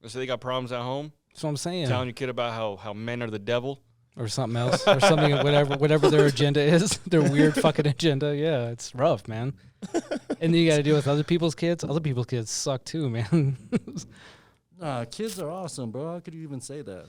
Let's say they got problems at home, That's what I'm saying. telling your kid about how men are the devil. Or something else, or something, whatever their agenda is, their weird fucking agenda. Yeah, it's rough, man. And then you got to deal with other people's kids. Other people's kids suck too, man. Nah, kids are awesome, bro. How could you even say that?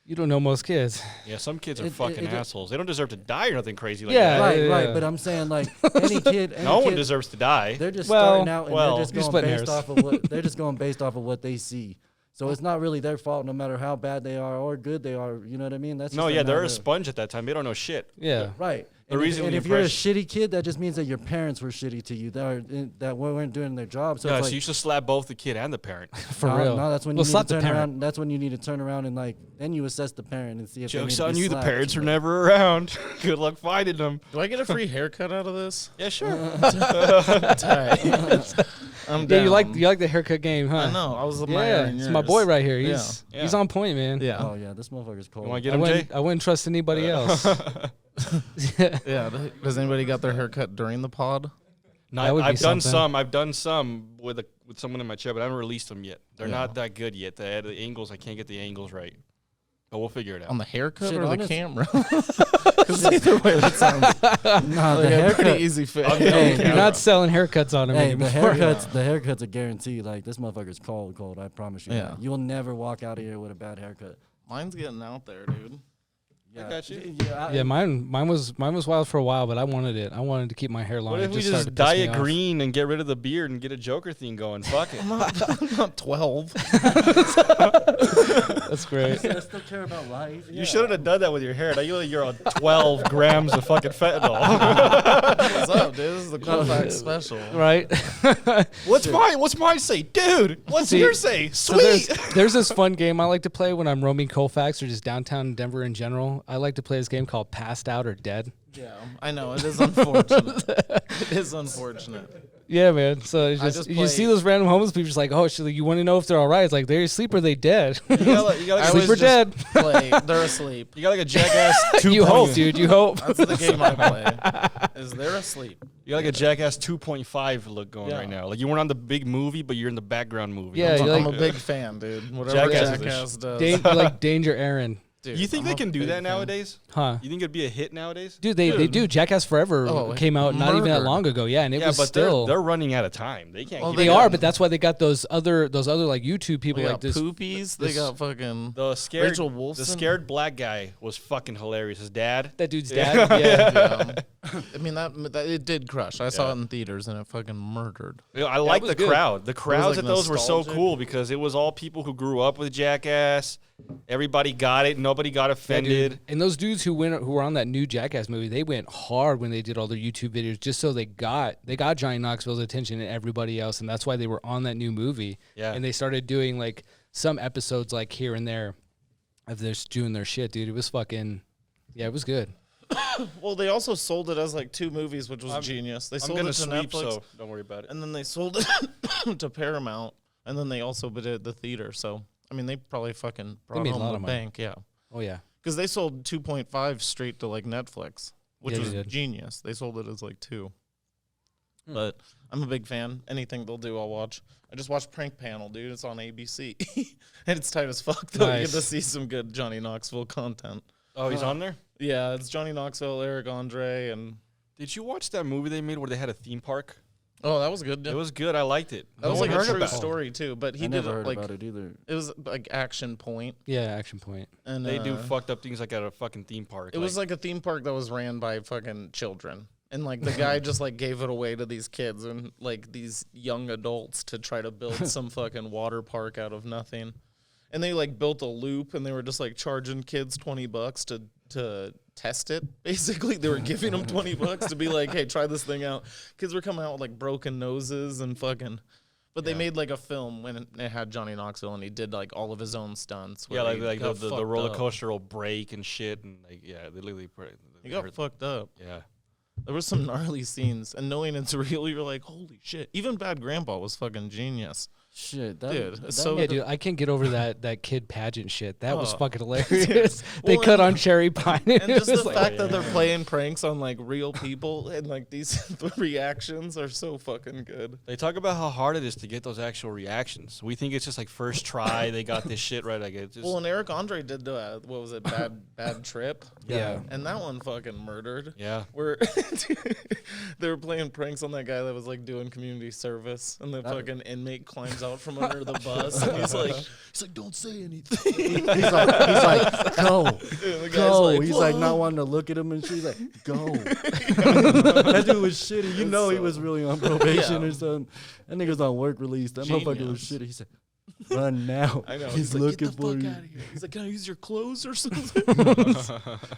You don't know most kids. Yeah, some kids are It- fucking it- assholes. They don't deserve to die or nothing crazy like Yeah. that. Right, yeah. right. But I'm saying like any kid, any No one kid, deserves to die. they're just Well, starting out and well, they're just you're going splitting based hairs. off of what they're just going based off of what they see. So it's not really their fault, no matter how bad they are or good they are. You know what I mean? That's No, just yeah, they're a matter- sponge at that time. They don't know shit. Yeah. Right. The And, reason if, we and if you're a impress- shitty kid, that just means that your parents were shitty to you. That weren't doing their job. So Yeah, it's so like, you should slap both the kid and the parent. For no, real. No, that's when Well, you slap need to the turn parent. around. That's when you need to turn around and like then you assess the parent and see if Joke's they need on to be you. The slapped. parents are never around. Good luck finding them. Do I get a free haircut out of this? Yeah, sure. Tight. I'm Yeah, down. you like the haircut game, huh? I know. I was Yeah, admiring it's my yours. boy right here. Yeah. He's on point, man. Yeah. Oh yeah, this motherfucker's cold. You want to get I him, Jay? wouldn't trust anybody else. Yeah. Does anybody got their haircut during the pod? No, That would be I've done something. some. I've done some with someone in my chair, but I haven't released them yet. They're not that good yet. The angles, I can't get the angles right. But we'll figure it out. On the haircut Shit, or the honest- camera? Because either way, that sounds Nah, the like a haircut. pretty easy fix. Hey, You're not selling haircuts on him Hey, anymore. the haircut's a guarantee. Like this motherfucker's cold. I promise you. Yeah. that. You'll never walk out of here with a bad haircut. Mine's getting out there, dude. Yeah, got you. Yeah, Mine was wild for a while, but I wanted it. I wanted to keep my hair long. What It if we started just to piss dye me it off. green and get rid of the beard and get a Joker theme going? Fuck it. I'm not 12. That's great. I still care about life. You shouldn't have done that with your hair. Now you're on 12 grams of fucking fentanyl. What's up, dude? This is the Colfax special. Right? What's mine say? Dude, what's See, yours say? So Sweet. there's this fun game I like to play when I'm roaming Colfax or just downtown Denver in general. I like to play this game called Passed Out or Dead. Yeah, I know. It is unfortunate. It is unfortunate. Yeah, man. So it's I just, just you play- see those random homeless people just like, oh, shit, you want to know if they're all right? It's like, they're asleep or they dead? You got I like, Sleep always or just dead. play. They're asleep. you got like a Jackass 2. You hope, dude. You hope. That's the game I play. Is they're asleep. You got like a Jackass 2.5 look going Yeah. right now. Like you weren't on the big movie, but you're in the background movie. Yeah, I'm, you're I'm like- a big fan, dude. Whatever Jackass is Jackass does. You're like Danger Aaron. Dude, You think I'm they a can do big that fan. nowadays? Huh? You think it'd be a hit nowadays? Dude, they do. Jackass Forever Oh, came out not even that murdered. long ago. Yeah, and it Yeah, was but still. they're running out of time. They can't. Well, keep They it are, going. but that's why they got those other like YouTube people They like got this. poopies. They this- got fucking the scared Rachel the Wolfson. scared black guy was fucking hilarious. His dad. That dude's dad. Yeah. Yeah. I mean that it did crush. I saw it in theaters and it fucking murdered. You know, I like was the good. crowd. The crowds like, at those were so nostalgic. cool because it was all people who grew up with Jackass. Everybody got it. Nobody got Yeah, offended. dude. And those dudes who were on that new Jackass movie, they went hard when they did all their YouTube videos just so they got Johnny Knoxville's attention and everybody else, and that's why they were on that new movie. Yeah. And they started doing like some episodes like here and there of this doing their shit, dude. It was fucking it was good. Well, they also sold it as like 2 movies, which was genius. They I'm sold gonna it to sweep, Netflix, so don't worry about it. and then they sold it to Paramount, and then they also did the theater. So I mean, they probably fucking brought made a home lot the of money. bank, yeah. Oh yeah. Because they sold 2.5 straight to like Netflix, which Yeah, they was did. genius. They sold it as like 2. But I'm a big fan. Anything they'll do, I'll watch. I just watched Prank Panel, dude. It's on ABC. And it's tight as fuck, though. You Nice. get to see some good Johnny Knoxville content. Oh, he's on there? Yeah, it's Johnny Knoxville, Eric Andre, and... Did you watch that movie they made where they had a theme park? Oh, that was good. It was good. I liked it. that was No like one a heard true about it. story, too. But he I did never it heard like... about it either. It was like Action Point. Yeah, Action Point. And They do fucked up things like at a fucking theme park. It was like a theme park that was ran by fucking children. And like the guy just like gave it away to these kids and like these young adults to try to build some fucking water park out of nothing. And they like built a loop and they were just like charging kids $20 to test it. Basically, they were giving them $20 to be like, hey, try this thing out. Kids were coming out with like broken noses and fucking. But they made like a film when it had Johnny Knoxville and he did like all of his own stunts. yeah, where like he got the fucked roller up. coaster will break and shit, and like they literally. He got fucked up. Yeah. There were some gnarly scenes, and knowing it's real, you're like, holy shit. Even Bad Grandpa was fucking genius. Shit, that, Dude, that it's so- Yeah, dude, I can't get over that kid pageant shit. That was Oh. fucking hilarious. They Well, cut and- on Cherry Pie. And It just was the like- fact that they're playing pranks on like real people and like these reactions are so fucking good. They talk about how hard it is to get those actual reactions. We think it's just like first try, they got this shit right. Like it's just, Well, and Eric Andre did what was it, Bad Trip? Yeah. And that one fucking murdered. yeah. Where they were playing pranks on that guy that was like doing community service, and the fucking inmate climbs out from under the bus, and he's like, don't say anything. he's like, go, And the guy's go. like, He's like not "Whoa." wanting to look at him, and she's like, go. That dude was shitty. You know he was really on probation Yeah. or something. That nigga's on work release. That motherfucker was Genius. shitty. He said, run now. I know. He's like, looking get the for fuck you. out of here. He's like, can I use your clothes or something?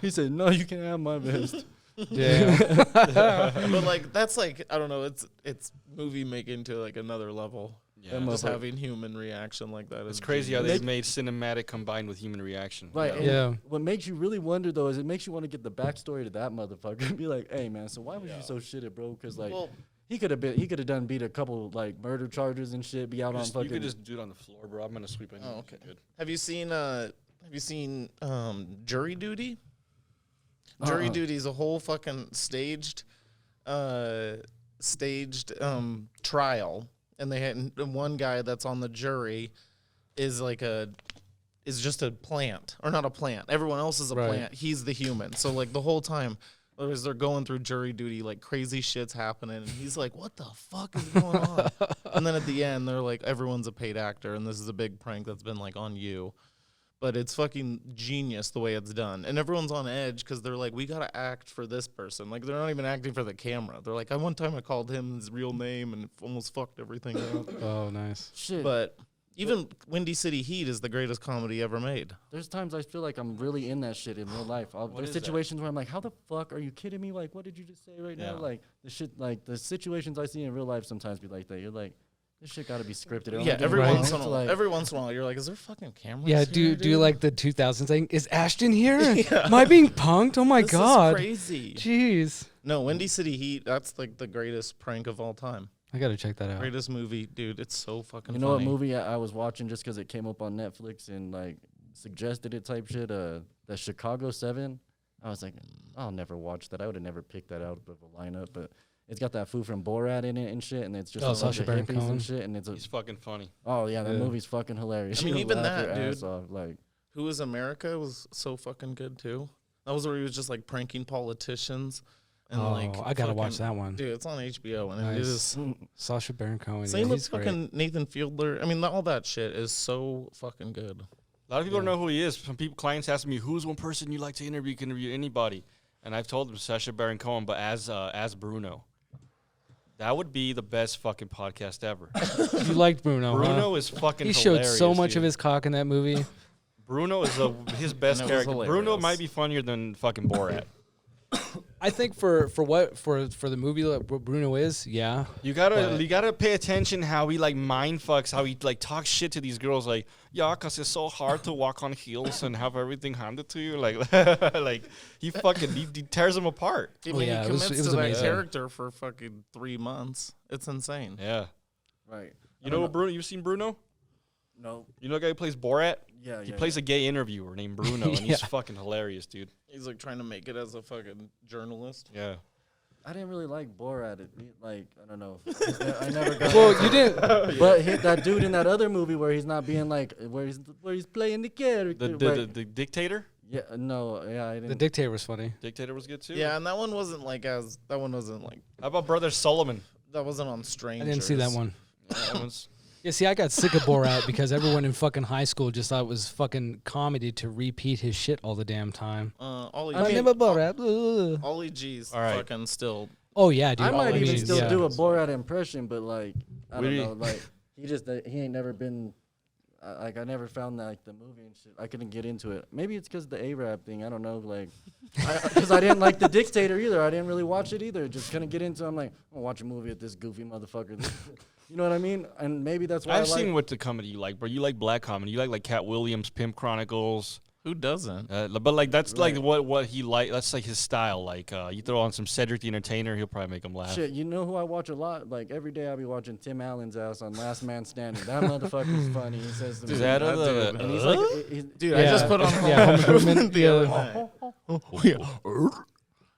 He said, no, you can't have my vest. Yeah. But like that's like I don't know. It's movie making to like another level. Yeah. That Just motherfucker- having human reaction like that is It's crazy how genius. they've made cinematic combined with human reaction. Right. and Yeah. What makes you really wonder though is it makes you want to get the backstory to that motherfucker and be like, hey man, so why was you so shitted, bro? Because like Well, he could have done beat a couple like murder charges and shit, be out on You fucking. could just do it on the floor, bro. I'm gonna sweep it. Oh, okay. Have you seen Jury Duty? Jury Duty is a whole fucking staged trial, and they had one guy that's on the jury is just a plant, or not a plant. Everyone else is a Right. plant. He's the human. So like the whole time, as they're going through jury duty, like crazy shit's happening, and he's like, "What the fuck is going on?" And then at the end, they're like, "Everyone's a paid actor, and this is a big prank that's been like on you." But it's fucking genius the way it's done. And everyone's on edge because they're like, we got to act for this person. Like, they're not even acting for the camera. They're like, one time I called him his real name and it almost fucked everything up. Oh, nice. shit. But even Windy City Heat is the greatest comedy ever made. There's times I feel like I'm really in that shit in real life. There's is that? situations where I'm like, how the fuck are you kidding me? Like, what did you just say right now? Yeah. Like the shit, like the situations I see in real life sometimes be like that. You're like, this shit got to be scripted. Am I Yeah, getting every it once wrong? in a while, every once in a while, you're like, is there fucking cameras? Yeah, here, do like the 2000 thing. Is Ashton here? Yeah. Am I being punked? Oh my This god. is crazy. Jeez. No, Windy City Heat, that's like the greatest prank of all time. I gotta check that out. Greatest movie, dude. It's so fucking You know funny. what movie I was watching just because it came up on Netflix and like suggested it type shit? The Chicago 7. I was like, I'll never watch that. I would have never picked that out of a lineup, but it's got that fool from Borat in it and shit, and it's just Oh, a bunch Sacha of Baron hippies Cohen. and shit, and it's a He's fucking funny. oh yeah, that Yeah. movie's fucking hilarious. I mean, You'll even laugh that, your ass dude. off, like Who is America was so fucking good too. That was where he was just like pranking politicians. And Oh, like I gotta watch fucking- that one. Dude, it's on HBO and it Nice. is. Sacha Baron Cohen. Same Yeah, with he's great. fucking Nathan Fielder. I mean, all that shit is so fucking good. A lot of people don't know who he is. Some people, clients ask me, "Who's one person you like to interview? You can interview anybody." And I've told them Sacha Baron Cohen, but as Bruno, that would be the best fucking podcast ever. You liked Bruno, huh? Bruno is fucking. He showed so hilarious, much dude. of his cock in that movie. Bruno is his best And it was character. Bruno hilarious. might be funnier than fucking Borat. I think for the movie that Bruno is, yeah. You gotta pay attention how he like mind fucks, how he like talks shit to these girls, like, yeah, cause it's so hard to walk on heels and have everything handed to you, like, like he tears them apart. I Oh, mean, yeah, he it was commits to that amazing. character for fucking 3 months. It's insane. Yeah, Right. you know Bruno? You've seen Bruno? No. You know the guy who plays Borat? Yeah. He plays a gay interviewer named Bruno, and he's Yeah. fucking hilarious, dude. He's like trying to make it as a fucking journalist. Yeah. I didn't really like Borat. Like, I don't know. I never got. Well, you didn't. But that dude in that other movie where he's not being like, where he's playing the character. The dictator? Yeah. No. Yeah. I didn't. The Dictator was funny. Dictator was good too. Yeah, and that one wasn't like How How about Brother Solomon? that wasn't on Strangers. I didn't see that one. That one's- Yeah, see, I got sick of Borat because everyone in fucking high school just thought it was fucking comedy to repeat his shit all the damn time. Ollie I G. never Borat. Ugh. Ollie G's All right. fucking still. Oh yeah, dude. I might mean, even still yeah. do a Borat impression, but like, I don't Really? know. Like, he ain't never been. Like, I never found like the movie and shit. I couldn't get into it. Maybe it's because the Arab thing. I don't know. Like, because I didn't like the Dictator either. I didn't really watch it either. Just couldn't get into it. I'm like, I'm gonna watch a movie with this goofy motherfucker. You know what I mean? And maybe that's why I've seen what the comedy you like, bro. You like black comedy. You like Cat Williams, Pimp Chronicles. Who doesn't? But like that's Right. like what he like. That's like his style. Like you throw on some Cedric the Entertainer, he'll probably make him laugh. Shit, you know who I watch a lot? Like every day I be watching Tim Allen's ass on Last Man Standing. That motherfucker's funny. He says to me, Is that That a dude. and he's like, Dude, Yeah. I just put on Home Yeah, Home Improvement Improvement, the yeah. other night.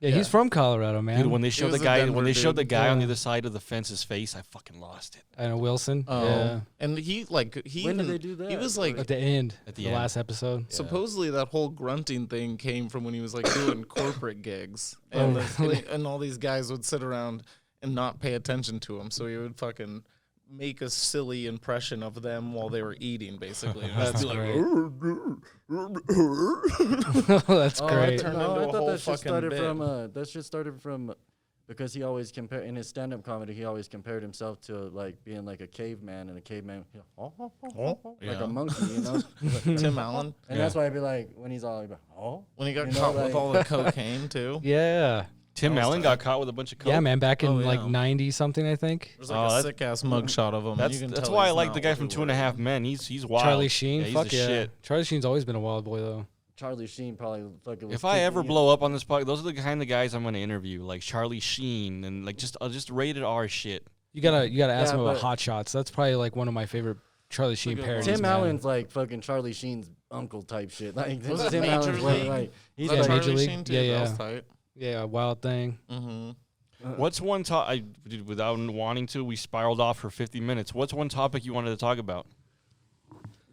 Yeah, he's from Colorado, man. Dude, when they showed was the a guy, Denver when they showed the dude. guy on the Yeah. other side of the fence's face, I fucking lost it. I know Wilson. Oh, Yeah. and he when did even- they do that? He was like At the end, At the the end. last episode. supposedly that whole grunting thing came from when he was like doing corporate gigs, Oh, and, really? and all these guys would sit around and not pay attention to him, so he would fucking make a silly impression of them while they were eating, basically. And just That's be like, That's Oh, great. turned no, into I a thought whole that shit fucking started bit. from that shit started from because he always compared in his stand-up comedy. He always compared himself to like being like a caveman, and a caveman like Yeah. a monkey, you know. Tim Allen And that's why I'd be like, when he's all like, oh, when he got You know, caught like- with all the cocaine too. Yeah. Tim That was Allen tight. got caught with a bunch of coke. Yeah, man. Back in Oh, like yeah. 90 something, I think. There's Oh, like a that- sick ass mugshot of him. and That's you can that's tell why I he's like not the guy what from he 2.5 was. Men. He's wild. Charlie Sheen. Yeah, he's Fuck the yeah. shit. Charlie Sheen's always been a wild boy though. Charlie Sheen probably fucking. Was If I ever kicking blow up on this podcast, those are the kind of guys I'm going to interview, like Charlie Sheen and like just rated R shit. You gotta ask Yeah, him about but- Hot Shots. That's probably like one of my favorite Charlie Sheen good one. parodies. Tim man. Allen's like fucking Charlie Sheen's uncle type shit. Like Was it Tim Major Allen's League? like he's Was Yeah, that like Major Charlie League? Sheen too? Yeah, That was yeah. tight. Yeah, Wild Thing. Mm-hmm. What's one topic, without wanting to, we spiraled off for 50 minutes. What's one topic you wanted to talk about?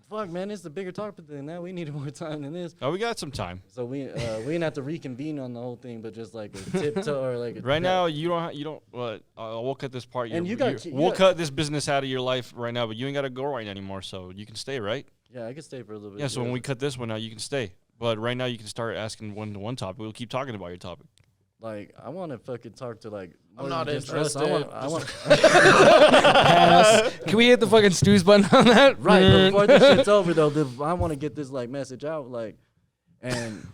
fuck man, it's a bigger topic than that. We needed more time than this. Oh, we got some time. So we didn't have to reconvene on the whole thing, but just like a tiptoe or like a Right now, you don't. We'll cut this part. And We'll cut this business out of your life right now, but you ain't got to go right anymore, so you can stay, right? Yeah, I could stay for a little bit. Yeah. So when we cut this one out, you can stay. But right now, you can start asking one topic. We'll keep talking about your topic. like, I want to fucking talk to like. I'm more not than just us. I interested. want. Pass. Can we hit the fucking snooze button on that? Right, but before this shit's over though, I want to get this like message out, like, and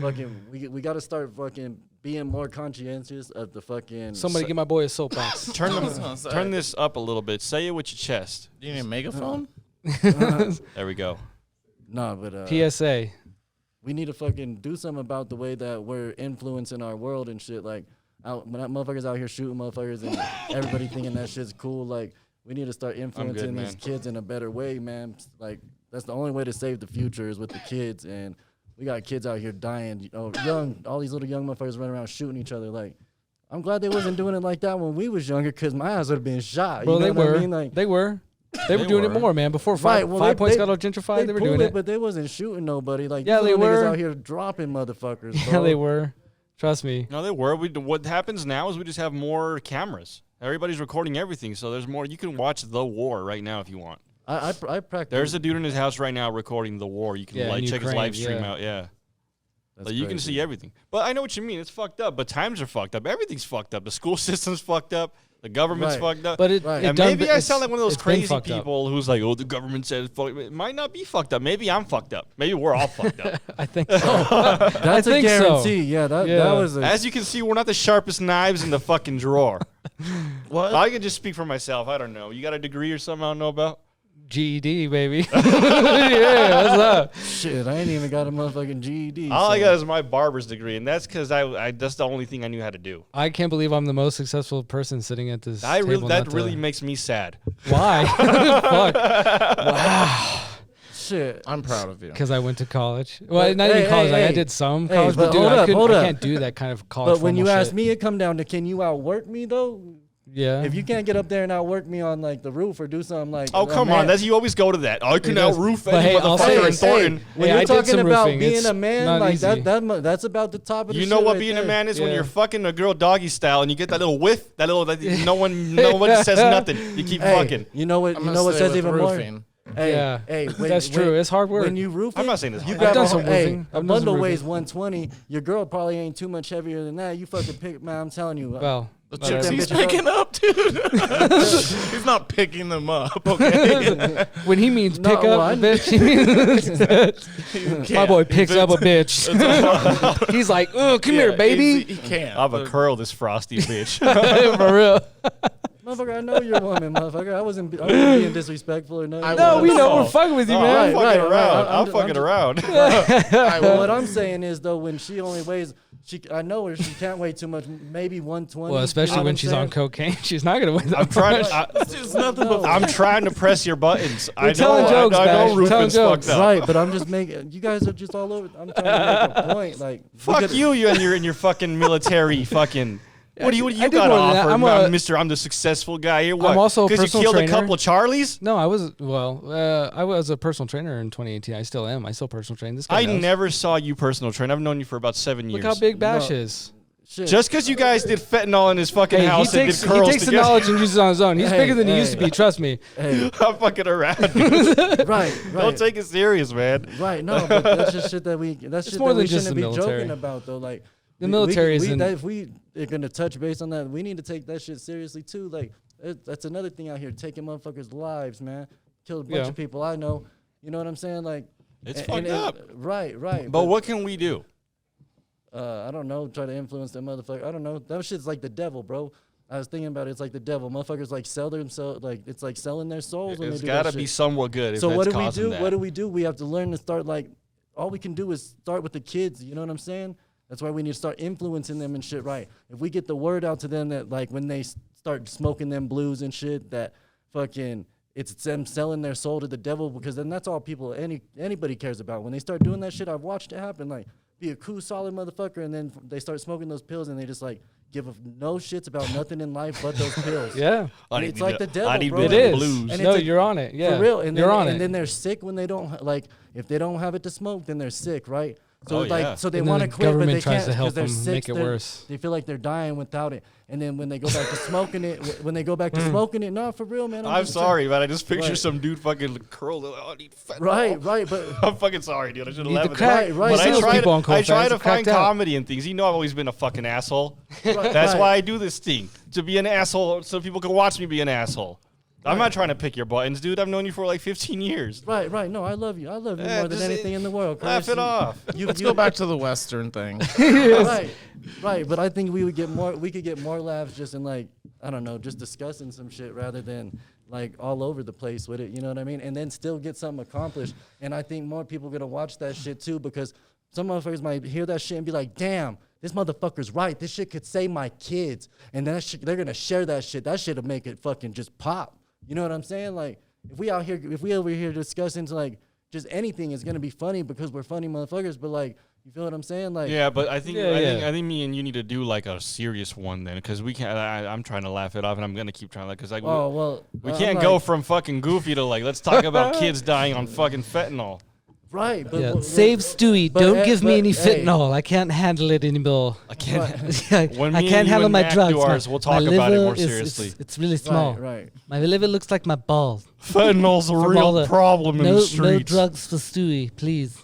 fucking we got to start fucking being more conscientious of the fucking. Somebody give my boy a soapbox. Turn I was gonna say. turn this up a little bit. Say it with your chest. Do you need a megaphone? There we go. No, but PSA. we need to fucking do something about the way that we're influencing our world and shit. Like, when that motherfuckers out here shooting motherfuckers and everybody thinking that shit's cool. Like, we need to start influencing these man. kids in a better way, man. Like, that's the only way to save the future is with the kids. And we got kids out here dying, young, all these little young motherfuckers running around shooting each other. Like, I'm glad they wasn't doing it like that when we was younger, because my ass would have been shot. Bro, you know they what were. I mean? Like, They were. They were They doing were. it more, man. Before Right, five, well, five they- points they- got all gentrified, they were pulled doing it. but they wasn't shooting nobody. Like, Yeah, these they little niggas were. out here dropping motherfuckers. Yeah, bro. they were. Trust me. No, they were. What happens now is we just have more cameras. Everybody's recording everything, so there's more. You can watch The War right now if you want. I practice. There's a dude in his house right now recording The War. You can Yeah, in check his Ukraine, live stream yeah. out. Yeah. That's Like, you can crazy. see everything. But I know what you mean. It's fucked up. But times are fucked up. Everything's fucked up. The school system's fucked up. The government's Right. fucked up. But and maybe I sound like one of those crazy people who's like, oh, the government said fuck. It might not be fucked up. Maybe I'm fucked up. Maybe we're all fucked up. I think so. That's a think so. guarantee. Yeah, that was a. As you can see, we're not the sharpest knives in the fucking drawer. What? I can just speak for myself. I don't know. You got a degree or something I don't know about? GED, baby. Yeah, what's up? Shit, I ain't even got a motherfucking GED. All I so- got is my barber's degree, and that's because I that's the only thing I knew how to do. I can't believe I'm the most successful person sitting at this table. That really makes me sad. Why? Fuck. Shit. I'm proud of you. Because I went to college. Well, But- not even hey, college. hey, I hey. did some Hey, college, but but dude, hold I up, hold up. can't do that kind of college. But when you formal ask shit. me, it come down to can you outwork me though? Yeah. If you can't get up there and outwork me on like the roof or do something like, Oh, come on. That's you always go to that. I can It does. outroof But any hey, I'll say motherfucker in this. Thornton. when Hey, I you're did talking some about roofing. being It's a man, not like easy. that's about the top of the You shit know what right being there. a man is when Yeah. you're fucking a girl doggy style and you get that little whiff, that nobody says nothing. You keep Hey, fucking. you know what? I'm You gonna know what stay says with even roofing. more? Hey, Yeah. hey, That's true. It's hard work. When you roof I'm it, not saying this. you I've grab done a, some hey, roofing. a I've done some bundle roofing. weighs 120. Your girl probably ain't too much heavier than that. You fucking pick, man. I'm telling you. Well, The whatever. chicks he's bitches up. picking up, dude. He's not picking them up, okay? when he means No, pick well, up I- a bitch, he means my boy picks up a bitch. He's like, oh, come here, baby. He can't. I have a curl, this frosty bitch. For real. Motherfucker, I know you're a woman, motherfucker. I wasn't being disrespectful or nothing. No, we know No. we're fucking with you, No, man. I'm fucking right, around. right. I'm fucking around. But what I'm saying is though, when she only weighs, I know her. She can't weigh too much. Maybe 120. Well, especially you know when what she's I'm on saying? cocaine, she's not gonna weigh that I'm trying much. to. There's nothing No. but I'm trying to press your buttons. I know. telling jokes, I know Bash. We're telling Rufin's jokes. fucked up. Right, but I'm just making. You guys are just all over. I'm trying to make a point. Like, we Fuck could- you and your fucking military fucking. What do you I got did to more than that. offer, I'm the successful guy here. What? I'm also a because you personal killed trainer. a couple of Charlies. No, I was I was a personal trainer in 2018. I still am. I still personal train. This guy I knows. never saw you personal train. I've known you for about 7 years. Look how big Bash No. is. Shit. Just because you guys did fentanyl in his fucking Hey, house and did he curls takes the together. knowledge and uses it on his own. He's Hey, bigger than he used to hey. be. Trust me. Hey, I'm fucking around. Dude. right. Don't take it serious, man. Right, no, but that's just shit that we. That's It's shit more that than we just shouldn't the be military. joking about, though. Like The military we, isn't- that if we are gonna touch base on that, we need to take that shit seriously too. Like that's another thing out here, taking motherfuckers' lives, man. Killed a bunch Yeah. of people I know. You know what I'm saying? Like It's and- fucked and- up. Right. But what can we do? I don't know. Try to influence that motherfucker. I don't know. That shit's like the devil, bro. I was thinking about it. It's like the devil. Motherfuckers like sell themselves. Like it's like selling their souls. When It's they do that got to be shit. somewhat good. If So that's what do we causing do? that. What do we do? We have to learn to start like. All we can do is start with the kids. You know what I'm saying? That's why we need to start influencing them and shit. Right? If we get the word out to them that like when they start smoking them blues and shit, that fucking it's them selling their soul to the devil, because then that's all anybody cares about. When they start doing that shit, I've watched it happen. Like be a cool, solid motherfucker, and then they start smoking those pills, and they just like give no shits about nothing in life but those pills. Yeah. And it's like the devil, I need bro. It the is. blues. And No, it's a- you're on it. Yeah. For real, and you're then, on and it. then they're sick when they don't like if they don't have it to smoke, then they're sick, right? So Oh, like yeah. so they And then want to the quit, but government they tries can't to help because they're them sick. make it they're- worse. They feel like they're dying without it, and then when they go back to smoking it, when they go back to smoking it, no, for real, man. I'm just sorry, man. I just picture Right. some dude fucking curled. Oh, I need fentanyl. Right, but I'm fucking sorry, dude. I should have Need the left it. crack. Right, right. But You I see those try, people on I try Colfax to that cracked find out. comedy in things. You know I've always been a fucking asshole. Right, That's right. why I do this thing. To be an asshole so people can watch me be an asshole. I'm not trying to pick your buttons, dude. I've known you for like 15 years. Right. No, I love you. I love you Yeah, more than just anything in the world. Laugh Chris. it off. Let's go back to the Western thing. Right. But I think we could get more laughs just in like, I don't know, just discussing some shit rather than like all over the place with it. You know what I mean? And then still get something accomplished. And I think more people gonna watch that shit too, because some motherfuckers might hear that shit and be like, damn, this motherfucker's right. This shit could save my kids. And then they're gonna share that shit. That shit'll make it fucking just pop. You know what I'm saying? Like if we over here discussing like just anything, it's gonna be funny because we're funny motherfuckers. But like, you feel what I'm saying? Like, Yeah, but I think Yeah. I think me and you need to do like a serious one then, because we can't. I'm trying to laugh it off, and I'm gonna keep trying to, because like oh well, we I'm can't like, go from fucking goofy to like let's talk about kids dying on fucking fentanyl. right. But Yeah. but- Save Stewie. but- Don't give me but, any hey. fentanyl. I can't handle it anymore. I can't. When I me can't and you handle and my Mac drugs. do ours, My- we'll my talk about it liver more is- seriously. It's really small. Right. My liver looks like my balls. Fentanyl's a From all real the- problem in No, the no streets. drugs for Stewie, please.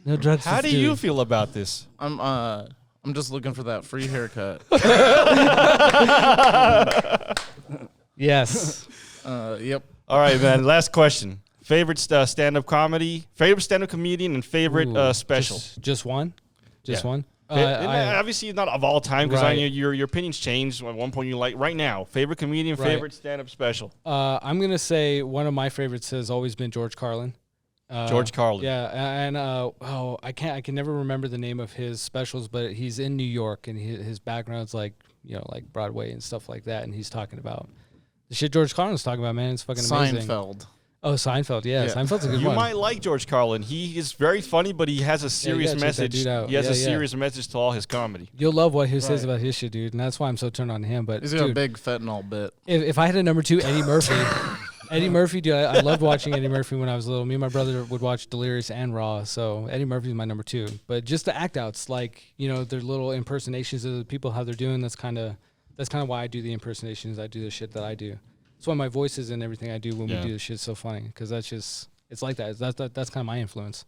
No drugs How for do Stewie. you feel about this? I'm I'm just looking for that free haircut. Yes. Yep. All right, man. Last question. Favorite stand-up comedy, favorite stand-up comedian, and favorite Ooh, special. Just one? Just Yeah. one? Obviously, not of all time, because Right. your opinions changed. At one point, you like right now. Favorite comedian, Right. favorite stand-up special. I'm gonna say one of my favorites has always been George Carlin. George Carlin. Yeah, and I can never remember the name of his specials, but he's in New York, and his background's like like Broadway and stuff like that, and he's talking about the shit George Carlin's talking about. Man, it's fucking amazing. Seinfeld. Oh, Seinfeld. Yeah, Yeah. Seinfeld's a good You one. might like George Carlin. He is very funny, but he has a serious gotta check that message. dude out. He has Yeah, a yeah. serious message to all his comedy. You'll love what he says Right. about his shit, dude, and that's why I'm so turned on to him. But He's got a dude, big fentanyl bit. if I had a number 2, Eddie Murphy. Eddie Murphy, dude, I loved watching Eddie Murphy when I was little. Me and my brother would watch Delirious and Raw, so Eddie Murphy's my number 2. But just the act outs, like their little impersonations of the people, how they're doing. That's kind of why I do the impersonations. I do the shit that I do. That's why my voices and everything I do when we do the shit's so funny, because that's just it's like that. That's kind of my influence.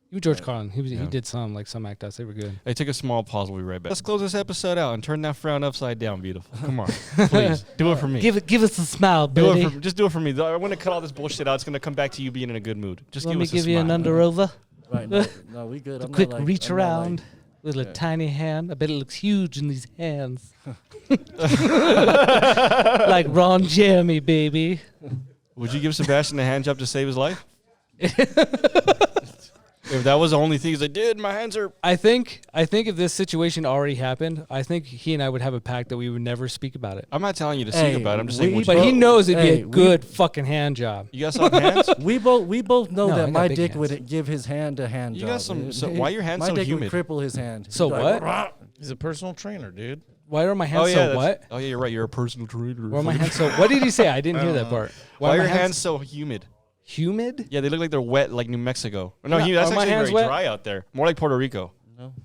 You George Carlin, he did some act outs. They were good. Hey, take a small pause. We'll be right back. Let's close this episode out and turn that frown upside down. Beautiful. Come on, please do it for me. Give us a smile, Do buddy. it just do it for me. I'm gonna cut all this bullshit out. It's gonna come back to you being in a good mood. Just Let give me us give a you smile. an under over. Right, no, we good. I'm Quick not like, reach I'm not like- around with a tiny hand. I bet it looks huge in these hands. Like Ron Jeremy, baby. Would you give Sebastian a hand job to save his life? If that was the only thing he's like, dude, my hands are. I think if this situation already happened, I think he and I would have a pact that we would never speak about it. I'm not telling you to Hey, speak about it. I'm just saying. we- Would you, But he knows it'd be Hey, a we- good fucking hand job. you got soft hands? We both know No, I that got my big dick hands. would give his hand a hand You job. got some- so why your hands my so dick humid? would cripple his hand. So He'd be like, what? He's a personal trainer, dude. Why are my hands Oh yeah. so that's- what? Oh yeah, you're right. You're a personal trainer. Why are my hands so? What did he say? I didn't hear that part. Why are are my your hands so humid? humid? Yeah, they look like they're wet, like New Mexico. No, Yeah, that's are my actually hands very wet? dry out there. More like Puerto Rico.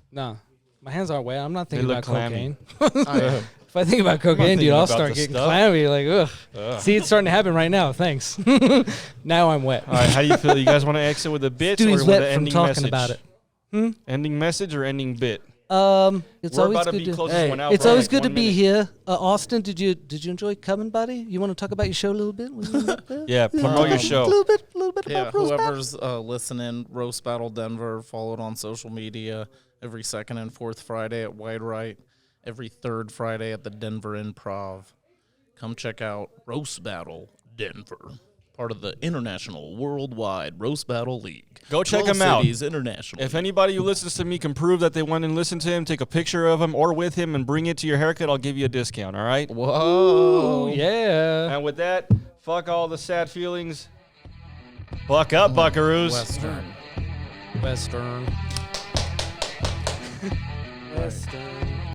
No, my hands aren't wet. I'm not thinking look about clammy. cocaine. If I think about cocaine, thinking dude, I'll about start the getting stuff. clammy. Like, ugh. See, it's starting to happen right now. Thanks. Now I'm wet. All right, how do you feel? You guys want to exit with a bit or Stewie's with an wet from ending talking message? about it. Ending message or ending bit? It's We're always about to good be to. closing Hey, one out. It's for always like good to 1 be minute. here. Austin, did you enjoy coming, buddy? You want to talk about your show a little bit? Yeah, promote your show. A little bit Yeah, about roast battle. whoever's listening, Roast Battle Denver, followed on social media every second and fourth Friday at Wide Right, every third Friday at the Denver Improv. Come check out Roast Battle Denver, part of the International Worldwide Roast Battle League. Go check 12 him out. cities international. If anybody who listens to me can prove that they went and listened to him, take a picture of him or with him and bring it to your haircut, I'll give you a discount, all right? Whoa. Oh yeah. And with that, fuck all the sad feelings. Buck up, buckaroos. Western. Western. Western.